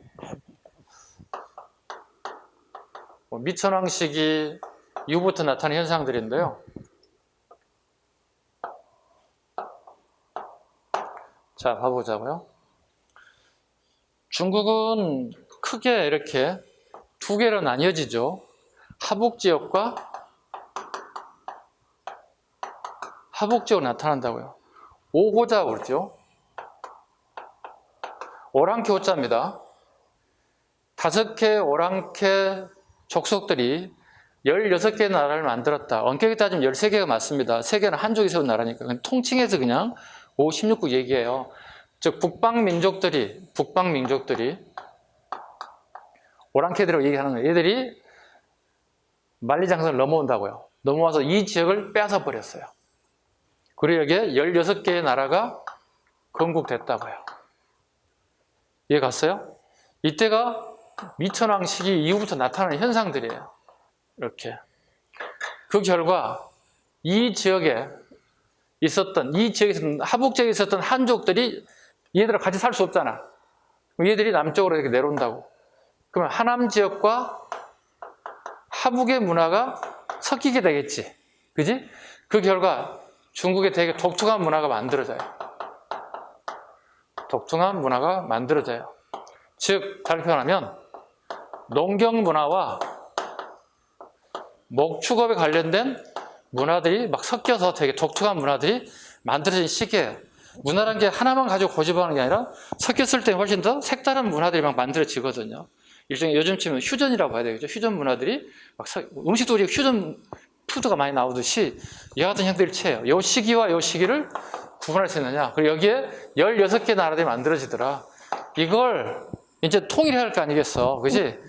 미천왕 시기 이후부터 나타나는 현상들인데요. 자, 봐보자고요. 중국은 크게 이렇게 두 개로 나뉘어지죠. 하북지역과 하북지역으로 나타난다고요. 오호자 그러죠. 오랑캐 호자입니다. 5개 오랑캐 족속들이 16개의 나라를 만들었다. 엄격히 따지면 13개가 맞습니다. 3개는 한족이 세운 나라니까. 통칭해서 그냥 5, 16국 얘기해요. 즉 북방민족들이 오랑캐들이라고 얘기하는 거예요. 얘들이 만리장성을 넘어온다고요. 넘어와서 이 지역을 빼앗아 버렸어요. 그리고 여기에 16개의 나라가 건국됐다고요. 이해 갔어요? 이때가 미천왕 시기 이후부터 나타나는 현상들이에요. 이렇게. 그 결과 이 지역에 있었던 하북지역에 있었던 한족들이 얘들과 같이 살 수 없잖아. 얘들이 남쪽으로 이렇게 내려온다고. 그러면 하남 지역과 하북의 문화가 섞이게 되겠지. 그지? 그 결과 중국에 되게 독특한 문화가 만들어져요. 독특한 문화가 만들어져요. 즉, 다르게 표현하면 농경 문화와 목축업에 관련된 문화들이 막 섞여서 되게 독특한 문화들이 만들어진 시기예요. 문화라는 게 하나만 가지고 고집하는 게 아니라 섞였을 때 훨씬 더 색다른 문화들이 막 만들어지거든요. 일종의 요즘 치면 휴전이라고 봐야 되겠죠. 휴전 문화들이 막 음식도 우리 휴전 푸드가 많이 나오듯이 이 같은 형태일체예요. 요 시기와 요 시기를 구분할 수 있느냐. 그리고 여기에 16개 나라들이 만들어지더라. 이걸 이제 통일해야 할 거 아니겠어. 그지?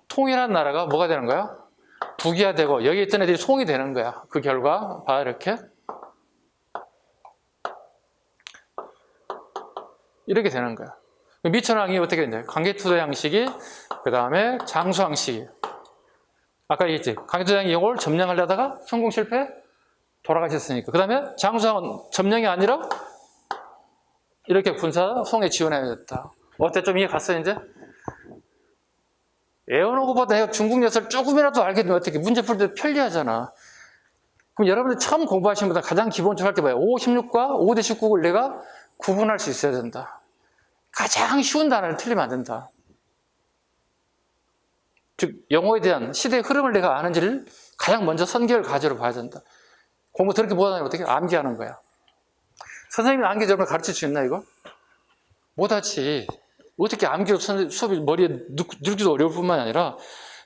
통일한 나라가 뭐가 되는 거야? 북이야 되고 여기 있던 애들이 송이 되는 거야. 그 결과 봐 이렇게 이렇게 되는 거야. 미천왕이 어떻게 되냐? 광개토대 양식이 그 다음에 장수 양식이 아까 얘기했지. 광개토대왕이 이걸 점령하려다가 성공 실패 돌아가셨으니까. 그 다음에 장수왕은 점령이 아니라 이렇게 군사 송에 지원해야 됐다. 어때? 좀 이해 갔어 이제? 애원호보다 내가 중국 역사를 조금이라도 알게 되면 어떻게 문제 풀 때 편리하잖아. 그럼 여러분들 처음 공부하시는 분들 가장 기본적으로 할 게 뭐예요? 5, 16과 5대 19를 내가 구분할 수 있어야 된다. 가장 쉬운 단어를 틀리면 안 된다. 즉 영어에 대한 시대의 흐름을 내가 아는지를 가장 먼저 선결 과제로 봐야 된다. 공부 그렇게 못하면 어떻게 암기하는 거야. 선생님이 암기 여러분 가르칠 수 있나 이거? 못하지. 어떻게 암기로 수업이 머리에 넣기도 어려울 뿐만 아니라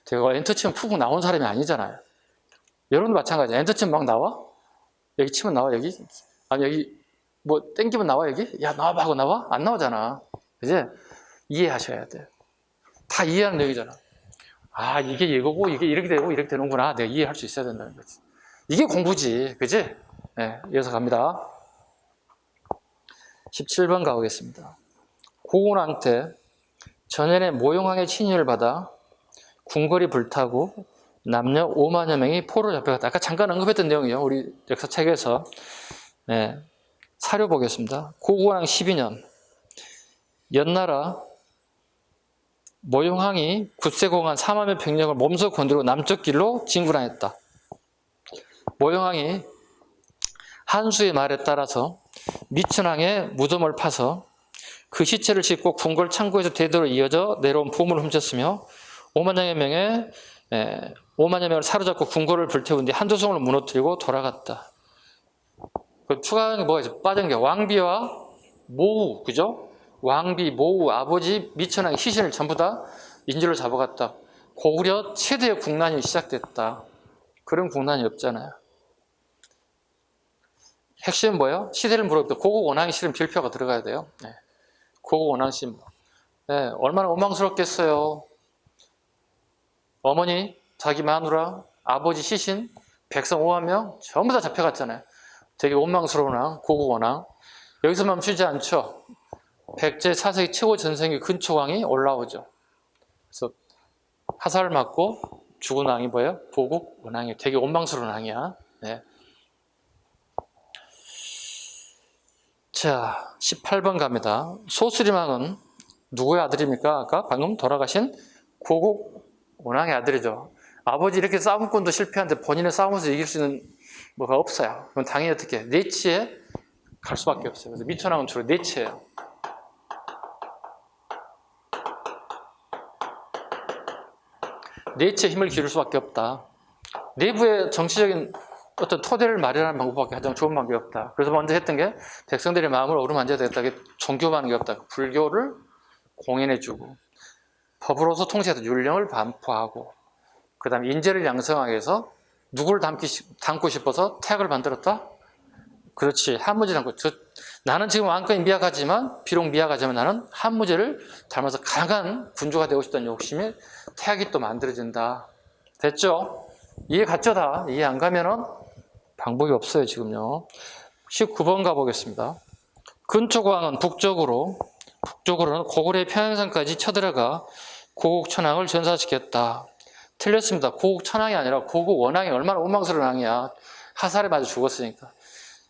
제가 엔터 치면 푹 나온 사람이 아니잖아요. 여러분도 마찬가지야. 엔터 치면 막 나와? 여기 치면 나와 여기? 아니 여기 뭐 땡기면 나와 여기? 야 나와봐 하고 나와? 안 나오잖아. 이제 이해하셔야 돼. 다 이해하는 내용이잖아. 아 이게 이거고 이게 이렇게 되고 이렇게 되는구나. 내가 이해할 수 있어야 된다는 거지. 이게 공부지. 그지? 네, 이어서 갑니다. 17번 가보겠습니다. 고운왕 때 전현의 모용왕의 친위를 받아 궁궐이 불타고 남녀 5만여 명이 포로 잡혀갔다. 아까 잠깐 언급했던 내용이에요. 우리 역사책에서. 네, 사료 보겠습니다. 고운왕 12년 연나라 모용왕이 굳세공한 4만여 병력을 몸소 건드리고 남쪽 길로 진군하였다. 모용왕이 한수의 말에 따라서 미천왕의 무덤을 파서 그 시체를 싣고 궁궐 창고에서 대대로 이어져 내려온 보물을 훔쳤으며 5만여 명을 사로잡고 궁궐을 불태운 뒤 한두 성을 무너뜨리고 돌아갔다. 그 추가한 게 뭐가 있어? 빠진 게 왕비와 모우, 그죠? 왕비, 모우, 아버지, 미천왕의 시신을 전부 다 인질로 잡아갔다. 고구려 최대의 국난이 시작됐다. 그런 국난이 없잖아요. 핵심은 뭐예요? 시대를 물어볼 때 고국 원왕이 실은 필표가 들어가야 돼요. 네. 고국 원왕신. 네, 얼마나 원망스럽겠어요. 어머니, 자기 마누라, 아버지 시신, 백성 5만 명 전부 다 잡혀갔잖아요. 되게 원망스러운 왕, 고국 원왕. 여기서 멈추지 않죠. 백제 4세기 최고 전성기 근초왕이 올라오죠. 그래서 화살을 맞고 죽은 왕이 뭐예요? 고국 원왕이에요. 되게 원망스러운 왕이야. 네. 자, 18번 갑니다. 소수림왕은 누구의 아들입니까? 아까 방금 돌아가신 고국 원왕의 아들이죠. 아버지 이렇게 싸움꾼도 실패하는데 본인의 싸움에서 이길 수 있는 뭐가 없어요. 그럼 당연히 어떻게 내치에 갈 수밖에 없어요. 그래서 미천왕은 주로 내치예요. 내치에 힘을 기울 수밖에 없다. 내부의 정치적인 어떤 토대를 마련하는 방법밖에 가장 좋은 방법이 없다. 그래서 먼저 했던 게 백성들의 마음을 어루만져야 되겠다. 종교만 게 없다. 불교를 공인해주고 법으로서 통치해서 율령을 반포하고 그 다음에 인재를 양성하기 위해서 누구를 담고 싶어서 태학을 만들었다? 그렇지. 한무제 담고. 나는 지금 왕권이 미약하지만 비록 미약하지만 나는 한무제를 닮아서 강한 군주가 되고 싶다는 욕심에 태학이 또 만들어진다. 됐죠? 이해 갔죠 다? 이해 안 가면은 방법이 없어요 지금요. 19번 가보겠습니다. 근초고왕은 북쪽으로는 고구려의 평양성까지 쳐들어가 고국 천왕을 전사시켰다. 틀렸습니다. 고국 천왕이 아니라 고국 원왕이 얼마나 원망스러운 왕이야. 화살에 맞아 죽었으니까.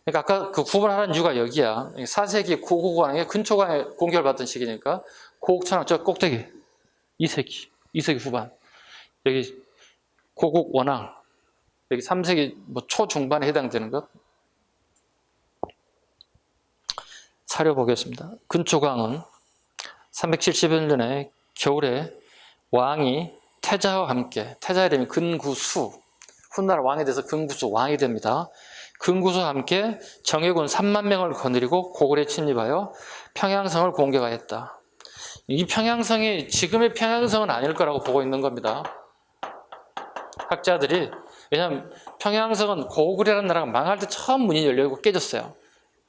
그러니까 아까 그 구분하는 이유가 여기야. 4세기 고국 왕의 근초왕에 공격을 받던 시기니까 고국 천왕 저 꼭대기 2세기 후반 여기 고국 원왕 여기 3세기 뭐 초중반에 해당되는 것 사려 보겠습니다. 근초광은 371년에 겨울에 왕이 태자와 함께 태자의 이름이 근구수 훗날 왕이 돼서 근구수 왕이 됩니다. 근구수와 함께 정예군 3만 명을 거느리고 고구려에 침입하여 평양성을 공격하였다. 이 평양성이 지금의 평양성은 아닐 거라고 보고 있는 겁니다. 학자들이. 왜냐하면 평양성은 고구려라는 나라가 망할 때 처음 문이 열리고 깨졌어요.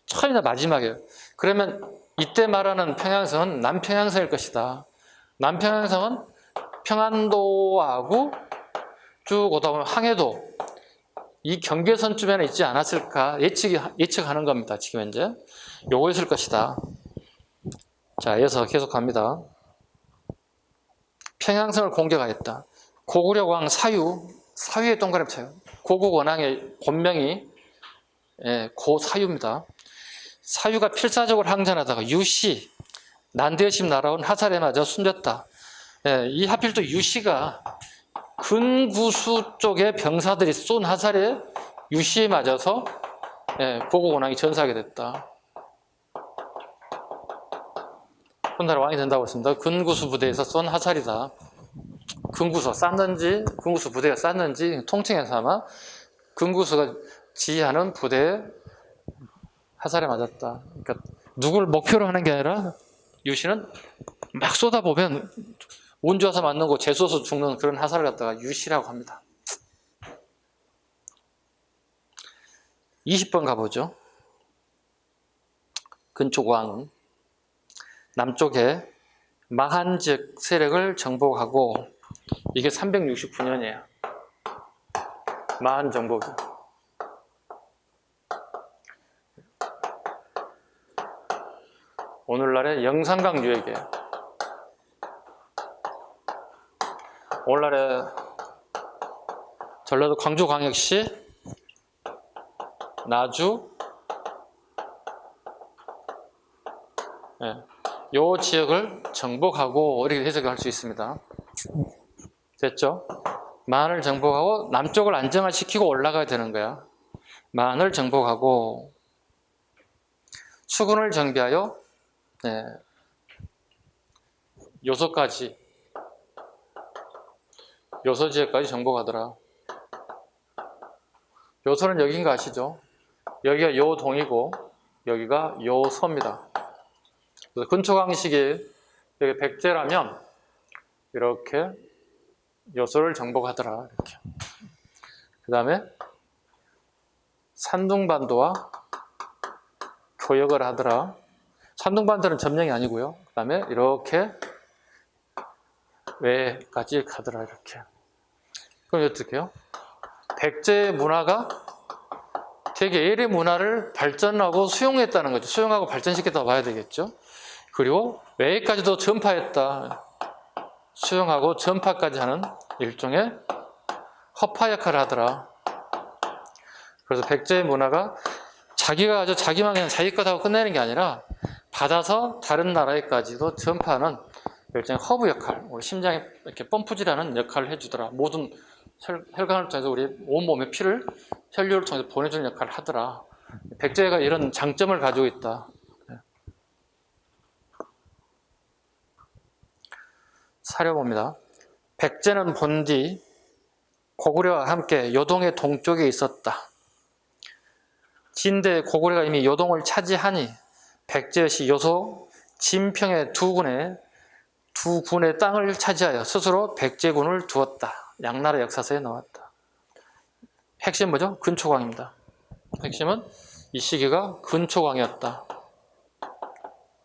처음이나 마지막이에요. 그러면 이때 말하는 평양성은 남평양성일 것이다. 남평양성은 평안도하고 쭉 오다 보면 항해도, 이 경계선쯤에는 있지 않았을까 예측하는 겁니다. 지금 현재 요거 있을 것이다. 자, 이어서 계속합니다. 평양성을 공격하였다. 고구려 왕 사유의 동그라미 쳐요. 고국 원왕의 본명이 고사유입니다. 사유가 필사적으로 항전하다가 유씨, 난대여심 날아온 화살에 맞아 숨졌다. 이 하필 또 유씨가 근구수 쪽에 병사들이 쏜 화살에 유씨에 맞아서 고국 원왕이 전사하게 됐다. 혼나라 왕이 된다고 했습니다. 근구수 부대에서 쏜 화살이다. 근구수 쐈는지 근구수 부대가 쐈는지 통칭해서 아마 근구수가 지휘하는 부대에 화살에 맞았다. 그러니까 누굴 목표로 하는 게 아니라 유씨는 막 쏟아보면 운 좋아서 맞는 거 재수어서 죽는 그런 화살을 갖다가 유씨라고 합니다. 20번 가보죠. 근촉 왕은 남쪽에 마한 지역 세력을 정복하고, 이게 369년이에요. 마한 정복이. 오늘날의 영산강 유역이에요. 오늘날의 전라도 광주광역시, 나주, 요 지역을 정복하고, 이렇게 해석할 수 있습니다. 됐죠? 마한을 정복하고 남쪽을 안정화시키고 올라가야 되는 거야. 마한을 정복하고 수군을 정비하여 요소까지, 요소 지역까지 정복하더라. 요소는 여긴 거 아시죠? 여기가 요동이고 여기가 요소입니다. 그래서 근초광식이 여기 백제라면 이렇게 요소를 정복하더라. 이렇게. 그 다음에 산둥반도와 교역을 하더라. 산둥반도는 점령이 아니고요. 그 다음에 이렇게 외까지 가더라. 이렇게. 그럼 어떻게 해요? 백제의 문화가 되게 엘의 문화를 발전하고 수용했다는 거죠. 수용하고 발전시켰다고 봐야 되겠죠. 그리고 외까지도 전파했다. 수용하고 전파까지 하는 일종의 허파 역할을 하더라. 그래서 백제의 문화가 자기가 가지고 자기만 그냥 자기 것 하고 끝내는 게 아니라 받아서 다른 나라에까지도 전파하는 일종의 허브 역할, 우리 심장에 이렇게 펌프질하는 역할을 해주더라. 모든 혈관을 통해서 우리 온몸의 피를 혈류를 통해서 보내주는 역할을 하더라. 백제가 이런 장점을 가지고 있다. 사려봅니다. 백제는 본디 고구려와 함께 요동의 동쪽에 있었다. 진대 고구려가 이미 요동을 차지하니 백제시 요소 진평의 두 군의 땅을 차지하여 스스로 백제군을 두었다. 양나라 역사서에 나왔다. 핵심 뭐죠? 근초광입니다. 핵심은 이 시기가 근초광이었다.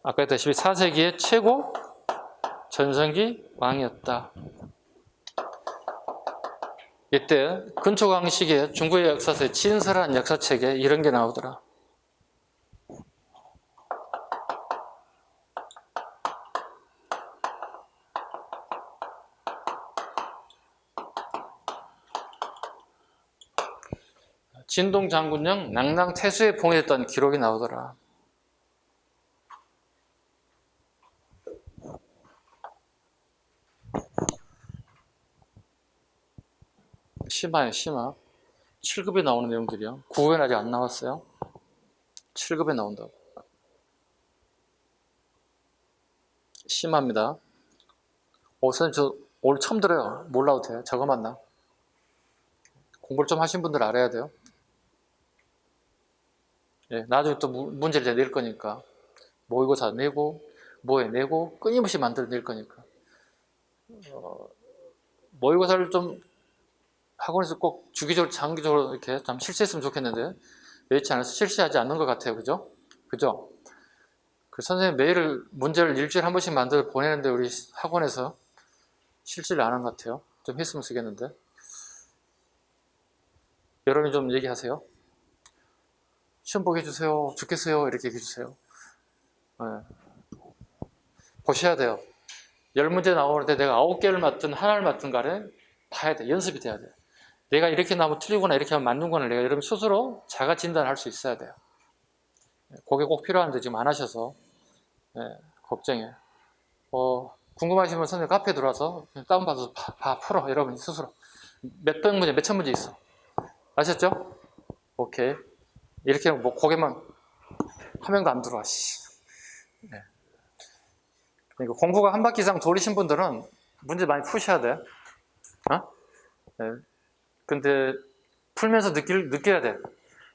아까 했다시피 4세기의 최고 전성기 왕이었다. 이때 근초광 시기에 중국의 역사서에 진설한 역사책에 이런 게 나오더라. 진동 장군령 낭낭태수에 봉해졌던 기록이 나오더라. 심화예요, 심화. 7급에 나오는 내용들이요. 9급에는 아직 안 나왔어요. 7급에 나온다고. 심화입니다. 선생님, 저 오늘 처음 들어요. 몰라도 돼요. 저거 맞나? 공부를 좀 하신 분들 알아야 돼요. 예, 나중에 또 문제를 제가 낼 거니까 모의고사 내고 뭐에 내고 끊임없이 만들어낼 거니까 모의고사를 좀 학원에서 꼭 주기적으로 장기적으로 이렇게 좀 실시했으면 좋겠는데 여의치 않아서 실시하지 않는 것 같아요. 그죠? 그죠? 그 선생님 매일 문제를 일주일에 한 번씩 만들어 보내는데 우리 학원에서 실시를 안 한 것 같아요. 좀 했으면 쓰겠는데. 여러분이 좀 얘기하세요. 시험 보게 해주세요. 죽겠어요. 이렇게 얘기해 주세요. 네. 보셔야 돼요. 10문제 나오는데 내가 9개를 맞든 하나를 맞든 간에 봐야 돼. 연습이 돼야 돼. 내가 이렇게 나오면 틀리거나 이렇게 하면 맞는거나 내가 여러분 스스로 자가 진단할 수 있어야 돼요. 그게 꼭 필요한데 지금 안 하셔서 네, 걱정해. 궁금하시면 선생님 카페에 들어와서 다운받아서 풀어. 여러분 스스로. 몇백 문제, 몇천 문제 있어. 아셨죠? 오케이. 이렇게 뭐 고개만 한 명도 안 들어와. 네. 그러니까 공부가 한 바퀴 이상 돌리신 분들은 문제 많이 푸셔야 돼. 네. 근데 풀면서 느껴야 돼.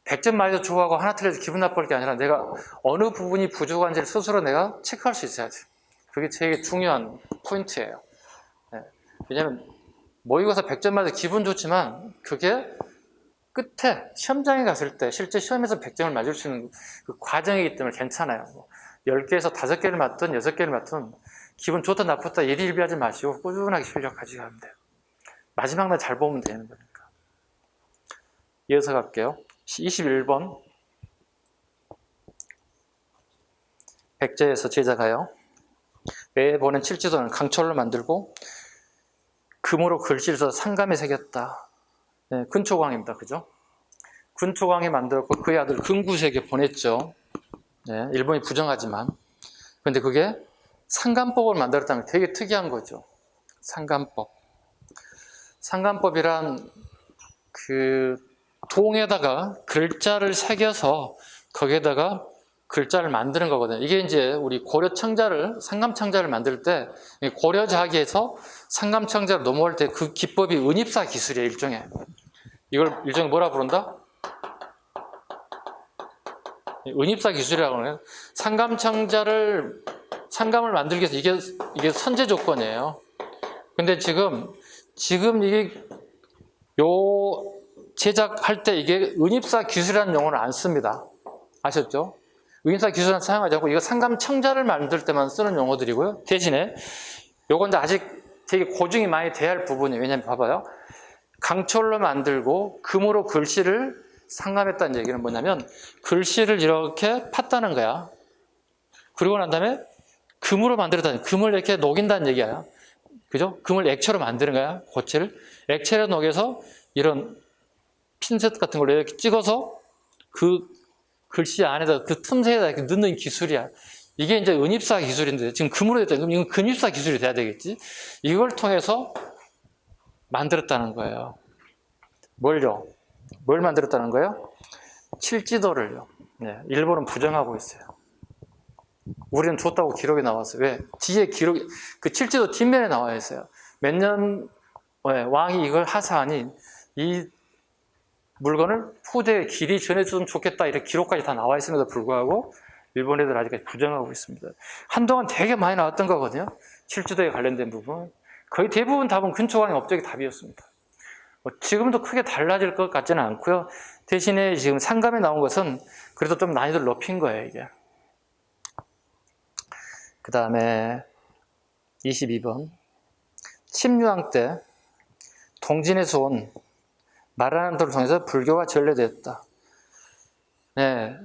100점 맞아도 좋아하고 하나 틀려도 기분 나쁠 게 아니라 내가 어느 부분이 부족한지를 스스로 내가 체크할 수 있어야 돼. 그게 되게 중요한 포인트예요. 네. 왜냐면 모의고사 100점 맞아도 기분 좋지만 그게 끝에 시험장에 갔을 때 실제 시험에서 100점을 맞을 수 있는 그 과정이기 때문에 괜찮아요. 10개에서 5개를 맞든 6개를 맞든 기분 좋다 나쁘다 일희일비하지 마시고 꾸준하게 실력 가지고 가면 돼요. 마지막 날 잘 보면 되는 거니까. 이어서 갈게요. 21번 백제에서 제자가요. 매번엔 칠지도는 강철로 만들고 금으로 글씨를 써서 상감에 새겼다. 네, 근초광입니다. 그죠? 근초광이 만들었고 그의 아들 근구세에게 보냈죠. 네, 일본이 부정하지만. 근데 그게 상감법을 만들었다는 게 되게 특이한 거죠. 상감법. 상감법이란 그 동에다가 글자를 새겨서 거기에다가 글자를 만드는 거거든요. 이게 이제 우리 고려청자를, 상감청자를 만들 때 고려자기에서 상감청자로 넘어올 때 그 기법이 은입사 기술이에요, 일종의. 이걸 일종의 뭐라 부른다? 은입사 기술이라고 하네요. 상감을 만들기 위해서 이게 선제 조건이에요. 근데 지금 이게 제작할 때 이게 은입사 기술이라는 용어를 안 씁니다. 아셨죠? 은입사 기술은 사용하지 않고 이거 상감청자를 만들 때만 쓰는 용어들이고요. 대신에 요건 이제 아직 되게 고증이 많이 돼야 할 부분이에요. 왜냐면 봐봐요. 강철로 만들고 금으로 글씨를 상감했다는 얘기는 뭐냐면 글씨를 이렇게 팠다는 거야. 그리고 난 다음에 금으로 만들었다는, 금을 이렇게 녹인다는 얘기야. 그죠? 금을 액체로 만드는 거야. 고체를. 액체로 녹여서 이런 핀셋 같은 걸로 이렇게 찍어서 그 글씨 안에다 그 틈새에다 이렇게 넣는 기술이야. 이게 이제 은입사 기술인데 지금 금으로 됐다. 그럼 이건 금입사 기술이 돼야 되겠지. 이걸 통해서 만들었다는 거예요. 뭘요? 뭘 만들었다는 거예요? 칠지도를요. 네, 일본은 부정하고 있어요. 우리는 줬다고 기록이 나왔어요. 왜? 뒤에 기록이, 그 칠지도 뒷면에 나와 있어요. 몇 년 왕이 이걸 하사하니 이 물건을 후대에 길이 전해주면 좋겠다 이렇게 기록까지 다 나와 있음에도 불구하고 일본 애들 아직까지 부정하고 있습니다. 한동안 되게 많이 나왔던 거거든요. 칠지도에 관련된 부분. 거의 대부분 답은 근초광의 업적이 답이었습니다. 지금도 크게 달라질 것 같지는 않고요. 대신에 지금 상감에 나온 것은 그래도 좀 난이도를 높인 거예요, 이게. 그 다음에 22번. 침유왕 때 동진에서 온 마라난도를 통해서 불교가 전래됐다. 네,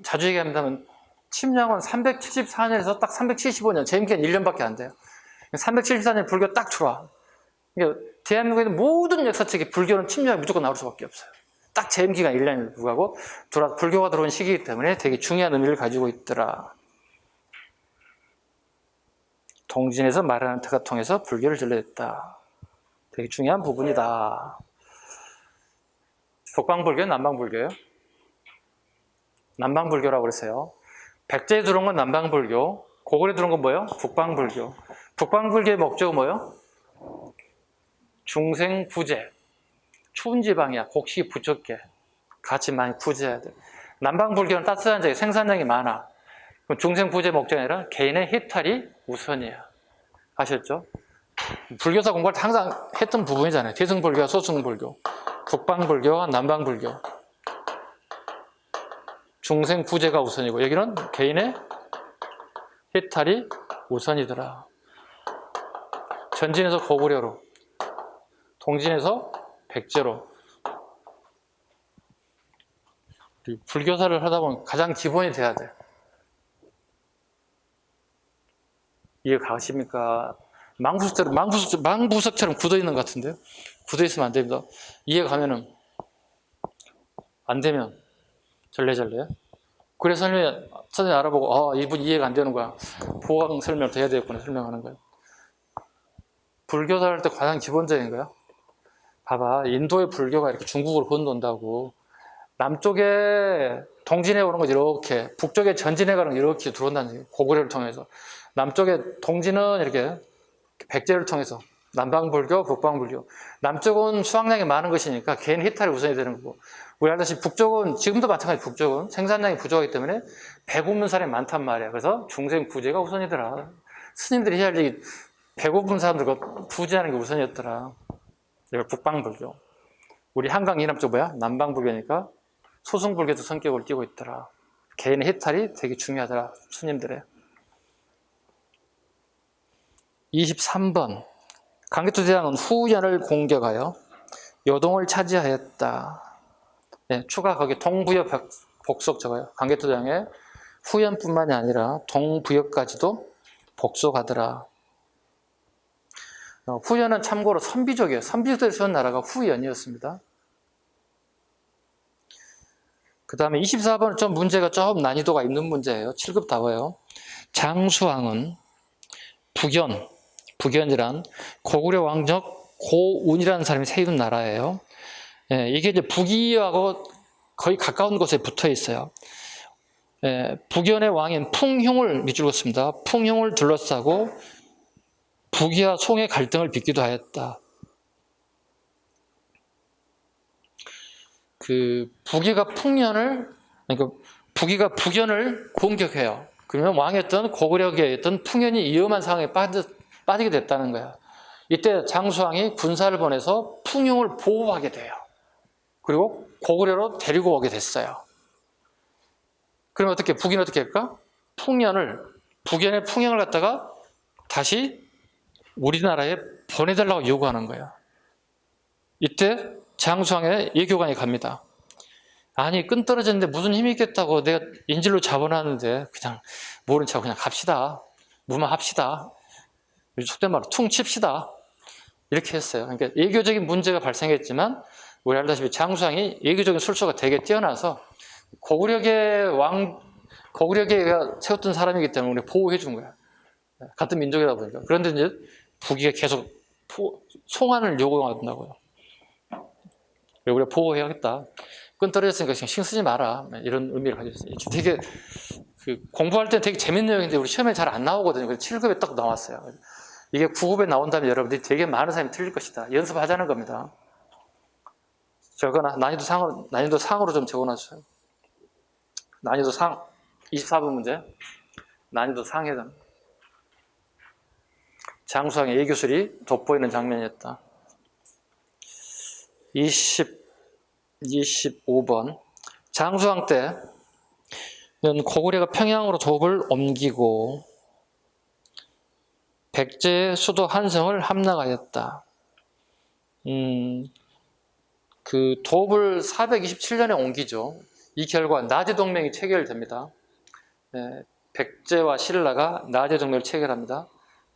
자주 얘기합니다만 침유왕은 374년에서 딱 375년, 재임기간 1년밖에 안 돼요. 374년 불교 딱 들어와. 그러니까 대한민국에 있는 모든 역사책에 불교는 침유왕이 무조건 나올 수밖에 없어요. 딱 재임기간 1년에 불구하고 불교가 들어온 시기이기 때문에 되게 중요한 의미를 가지고 있더라. 동진에서 마라난트가 통해서 불교를 전래했다. 되게 중요한 부분이다. 북방불교는 남방불교예요? 남방불교라고 그랬어요. 백제에 들어온 건 남방불교, 고구려에 들어온 건 뭐예요? 북방불교. 북방불교의 목적은 뭐예요? 중생구제. 추운 지방이야. 곡식 부족해. 같이 많이 구제해야 돼. 남방불교는 따뜻한 지역에 생산량이 많아. 그럼 중생부재 목적이 아니라 개인의 해탈이 우선이야. 아셨죠? 불교사 공부할 때 항상 했던 부분이잖아요. 대승불교와 소승불교, 북방불교와 남방불교. 중생부재가 우선이고 여기는 개인의 해탈이 우선이더라. 전진에서 고구려로, 동진에서 백제로. 불교사를 하다 보면 가장 기본이 돼야 돼. 이해 가십니까? 망부석처럼 굳어있는 것 같은데요? 굳어있으면 안 됩니다. 이해 가면은, 안 되면 절레절레. 그래서 선생님 알아보고, 이분 이해가 안 되는 거야. 보강 설명을 더 해야 되겠구나 설명하는 거예요. 불교사 할 때 가장 기본적인 거야. 봐봐, 인도의 불교가 이렇게 중국으로 건너온다고. 남쪽에 동진해 오는 건 이렇게, 북쪽에 전진해 가는 건 이렇게 들어온다는 얘기예요. 고구려를 통해서. 남쪽에 동진은 이렇게 백제를 통해서 남방불교, 북방불교. 남쪽은 수확량이 많은 것이니까 개인 해탈이 우선이 되는 거고, 우리 알다시피 북쪽은 지금도 마찬가지. 북쪽은 생산량이 부족하기 때문에 배고픈 사람이 많단 말이야. 그래서 중생 부재가 우선이더라. 스님들이 해야 할 얘기, 배고픈 사람들과 부재하는 게 우선이었더라. 이걸 북방불교. 우리 한강 이남 쪽 뭐야? 남방불교니까 소승불교도 성격을 띠고 있더라. 개인의 해탈이 되게 중요하더라. 스님들의. 23번. 강개토대왕은 후연을 공격하여 요동을 차지하였다. 네, 추가 거기 동부역 복속 적어요. 강개토대왕의 후연뿐만이 아니라 동부역까지도 복속하더라. 후연은 참고로 선비족이에요. 선비족들이 세운 나라가 후연이었습니다. 그 다음에 24번은 좀 문제가 좀 난이도가 있는 문제예요. 7급 다워요. 장수왕은 북연이란 고구려 왕적 고운이라는 사람이 세운 나라예요. 예, 이게 이제 북이하고 거의 가까운 곳에 붙어 있어요. 예, 북연의 왕인 풍흉을 밑줄로 씁니다. 풍흉을 둘러싸고 북이와 송의 갈등을 빚기도 하였다. 북이가 북연을 공격해요. 그러면 왕이었던 고구려계였던 풍연이 위험한 상황에 빠지게 됐다는 거야. 이때 장수왕이 군사를 보내서 풍흉을 보호하게 돼요. 그리고 고구려로 데리고 오게 됐어요. 그러면 북이는 어떻게 할까? 북연의 풍연을 갖다가 다시 우리나라에 보내달라고 요구하는 거예요. 이때 장수왕의 예교관이 갑니다. 아니, 끈 떨어졌는데 무슨 힘이 있겠다고 내가 인질로 잡아놨는데 그냥 모른 척 그냥 갑시다. 무마합시다. 속된 말로 퉁 칩시다. 이렇게 했어요. 그러니까 예교적인 문제가 발생했지만 우리 알다시피 장수왕이 예교적인 술수가 되게 뛰어나서 고구려계가 세웠던 사람이기 때문에 보호해 준 거야. 같은 민족이다 보니까. 그런데 이제 북이가 계속 송환을 요구한다고요. 우리가 보호해야겠다. 끈 떨어졌으니까 신경 쓰지 마라. 이런 의미를 가지고 있어요. 되게 공부할 때 되게 재밌는 내용인데 우리 시험에 잘 안 나오거든요. 그래서 7급에 딱 나왔어요. 이게 9급에 나온다면 여러분들이 되게 많은 사람이 틀릴 것이다. 연습하자는 겁니다. 적거나 난이도 상으로 좀 적어놔주세요. 난이도 상 24번 문제. 난이도 상해다. 장수왕의 예교술이 돋보이는 장면이었다. 25번. 장수왕 때는 고구려가 평양으로 돛을 옮기고 백제의 수도 한성을 함락하였다. 돛을 427년에 옮기죠. 이 결과 나제동맹이 체결됩니다. 백제와 신라가 나제동맹을 체결합니다.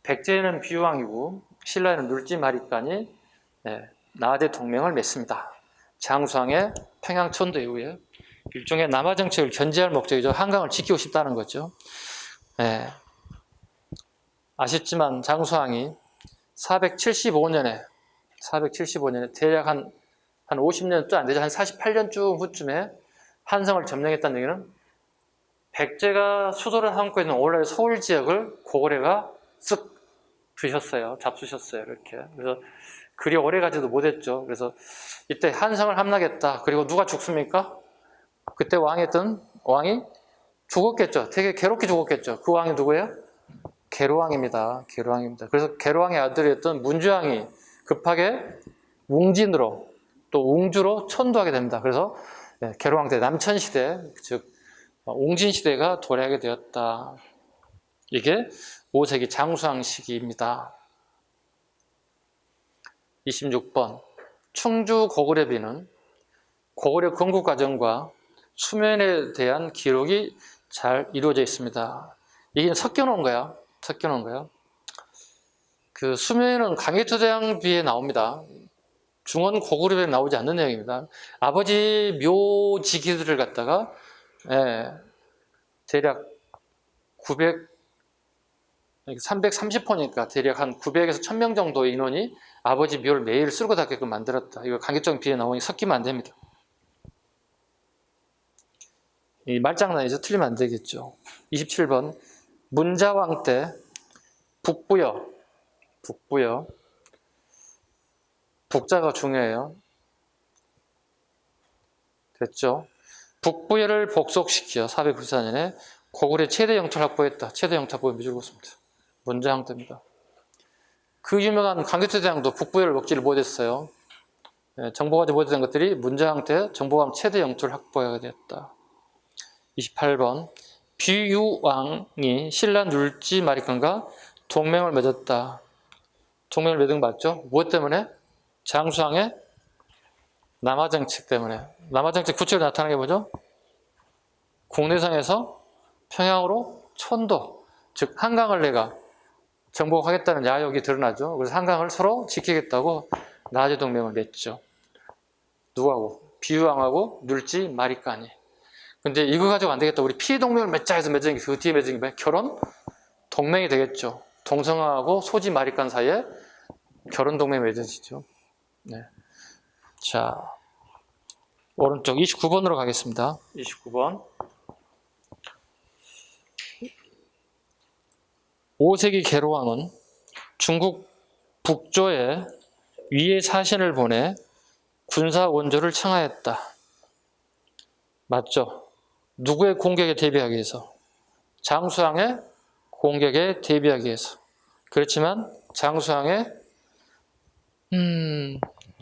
백제는 비유왕이고 신라는 눌지마리간이 나제동맹을 맺습니다. 장수왕의 평양천도 이후에 일종의 남하정책을 견제할 목적이죠. 한강을 지키고 싶다는 거죠. 아쉽지만 장수왕이 475년에 대략 한 50년도 안 되죠. 한 48년쯤 후쯤에 한성을 점령했다는 얘기는 백제가 수도를 삼고 있는 오늘날 서울 지역을 고구려가 쓱 드셨어요. 잡수셨어요. 이렇게. 그래서 그리 오래 가지도 못했죠. 그래서 이때 한성을 함락했다. 그리고 누가 죽습니까? 그때 왕이었던 왕이 죽었겠죠. 되게 괴롭게 죽었겠죠. 그 왕이 누구예요? 계로왕입니다. 계로왕입니다. 그래서 계로왕의 아들이었던 문주왕이 급하게 웅진으로 또 웅주로 천도하게 됩니다. 그래서 계로왕 때 남천시대, 즉 웅진시대가 도래하게 되었다. 이게 5세기 장수왕 시기입니다. 26번 충주 고구려 비는 고구려 건국 과정과 수면에 대한 기록이 잘 이루어져 있습니다. 이게 섞여 놓은 거야. 섞여 놓은 거야. 그 수면은 강희토대왕비에 나옵니다. 중원 고구려비에 나오지 않는 내용입니다. 아버지 묘지기들을 갖다가 대략 330호니까 대략 한 900에서 1000명 정도의 인원이 아버지 묘를 매일 쓸고 닦게끔 만들었다. 이거 강희토대왕비에 나오니 섞이면 안 됩니다. 이 말장난이죠. 틀리면 안 되겠죠. 27번 문자왕 때 북부여 북자가 중요해요. 됐죠? 북부여를 복속시켜 494년에 고구려 최대 영토를 확보했다. 최대 영토 확보에 미줄었습니다. 문자왕 때입니다. 그 유명한 강희토대왕도 북부여를 먹지를 못했어요. 정복하지 못했던 것들이 문자왕 때 정복하면 최대 영토를 확보하게 되었다. 28번 비유왕이 신라 눌지 마리칸과 동맹을 맺었다. 동맹을 맺은 거 맞죠? 무엇 때문에? 장수왕의 남하정책 때문에. 남하정책 구체적으로 나타나는 게 뭐죠? 국내선에서 평양으로 천도, 즉 한강을 내가 정복하겠다는 야욕이 드러나죠. 그래서 한강을 서로 지키겠다고 나제 동맹을 맺죠. 누구하고? 비유왕하고 눌지 마리칸이. 근데 이거 가지고 안 되겠다. 우리 피동맹을 맺자 해서 맺은 게 그 뒤에 맺은 게 뭐야? 결혼 동맹이 되겠죠. 동성하고 소지 마리칸 사이에 결혼 동맹이 맺어지죠. 네. 자, 오른쪽 29번으로 가겠습니다. 29번. 5세기 계로왕은 중국 북조에 위의 사신을 보내 군사 원조를 청하였다. 맞죠? 누구의 공격에 대비하기 위해서? 장수왕의 공격에 대비하기 위해서. 그렇지만 장수왕의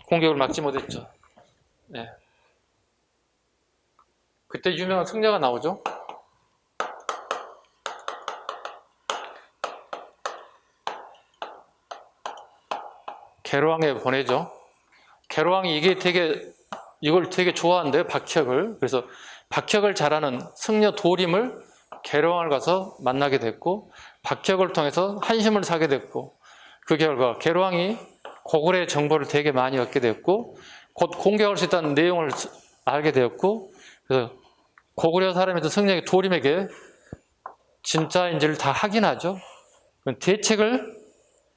공격을 막지 못했죠. 네. 그때 유명한 승려가 나오죠. 계로왕에 보내죠. 계로왕이 이걸 되게 좋아한대요. 박혁을. 그래서 박혁을 잘하는 승려 도림을 계로왕을 가서 만나게 됐고, 박혁을 통해서 한심을 사게 됐고, 그 결과 계로왕이 고구려의 정보를 되게 많이 얻게 됐고, 곧 공격할 수 있다는 내용을 알게 되었고, 그래서 고구려 사람이던 승려의 도림에게 진짜인지를 다 확인하죠. 대책을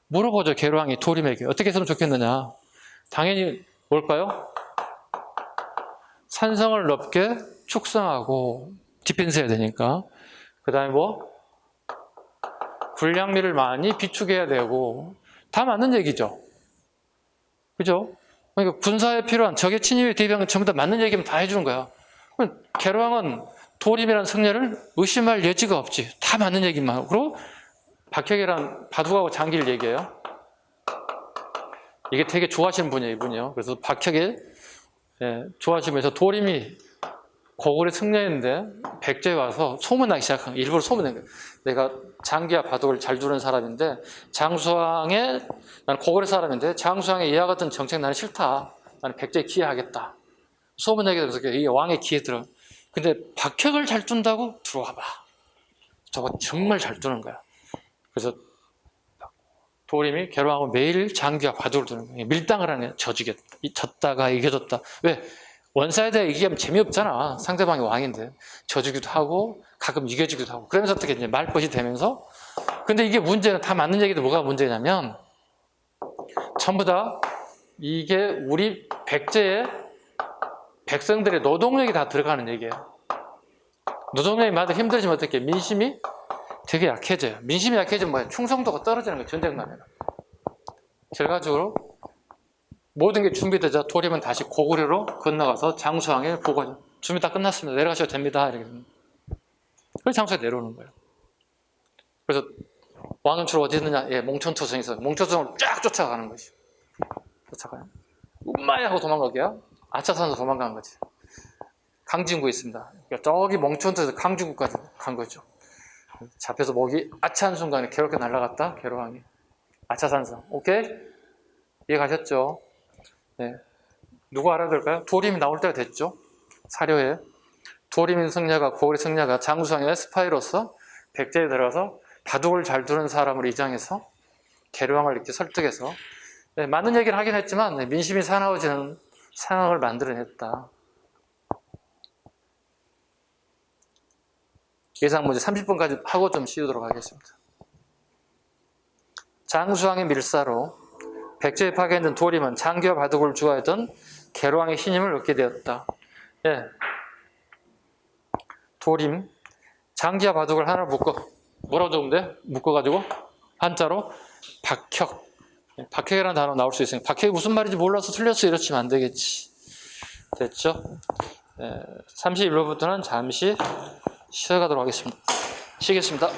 물어보죠. 계로왕이 도림에게 어떻게 했으면 좋겠느냐. 당연히 뭘까요? 산성을 넓게 축성하고 디펜스 해야 되니까. 그 다음에 뭐? 군량미를 많이 비축해야 되고. 다 맞는 얘기죠. 그죠? 그러니까 군사에 필요한 적의 침입에 대비하는 전부 다 맞는 얘기면 다 해주는 거야. 계로왕은 도림이라는 승려를 의심할 여지가 없지. 다 맞는 얘기만 하고. 그리고 박혁이란 바둑하고 장기를 얘기해요. 이게 되게 좋아하시는 분이에요, 이분이요. 그래서 박혁이 좋아하시면서 도림이 고구려 승려인데 백제에 와서 소문나기 시작한 거예요. 일부러 소문낸 거예요. 내가 장기와 바둑을 잘 두는 사람인데 나는 고구려 사람인데 장수왕의 이와 같은 정책 나는 싫다. 나는 백제에 기여하겠다. 소문내게 되면서 이게 왕의 기에 들어. 근데 박혁을 잘 둔다고? 들어와봐. 저거 정말 잘 두는 거야. 그래서 도림이 계로왕하고 매일 장기와 바둑을 두는 거예요. 밀당을 하는 거예요. 졌다가 이겨졌다. 왜? 원사에 대해 이기면 재미없잖아. 상대방이 왕인데. 져주기도 하고 가끔 이겨주기도 하고. 그러면서 어떻게 이제 말벗이 되면서. 근데 이게 문제는 다 맞는 얘기도 뭐가 문제냐면 전부 다 이게 우리 백제의 백성들의 노동력이 다 들어가는 얘기예요. 노동력이 많아도 힘들지만 어떻게 민심이 되게 약해져요. 민심이 약해지면 뭐예요? 충성도가 떨어지는 거예요. 전쟁 나면. 결과적으로 모든 게 준비되자 도림은 다시 고구려로 건너가서 장수왕에 보고하죠. 준비 다 끝났습니다. 내려가셔도 됩니다. 이렇게. 그래서 장소에 내려오는 거예요. 그래서 왕은출 어디 있느냐? 예, 몽천토성에서 몽천토성을 쫙 쫓아가는 거지. 쫓아가요. 음마이 하고 도망가게요. 아차산으로 도망가는 거지. 강진구에 있습니다. 그러니까 저기 몽천토에서 강진구까지 간 거죠. 잡혀서 목이 아차한 순간에 괴롭게 날아갔다. 괴로왕이. 아차산성. 오케이? 이해 가셨죠? 네. 누구 알아야 될까요? 도림이 나올 때가 됐죠. 사료에. 도림인 승려가 고을의 승려가 장수왕의 스파이로서 백제에 들어가서 바둑을 잘 두는 사람을 이장해서 계류왕을 이렇게 설득해서 네, 많은 얘기를 하긴 했지만 네, 민심이 사나워지는 상황을 만들어냈다. 예상 문제 30분까지 하고 좀 쉬우도록 하겠습니다. 장수왕의 밀사로 백제에 파견된 도림은 장기와 바둑을 주하였던 계류왕의 신임을 얻게 되었다. 예. 도림, 장기와 바둑을 하나 묶어 뭐라고 적으면 돼? 묶어가지고 한자로 박혁. 박혁이라는 단어 나올 수 있으니까 박혁이 무슨 말인지 몰라서 틀렸어 이러시면 안 되겠지. 됐죠? 31로부터는 잠시 쉬어가도록 하겠습니다. 쉬겠습니다.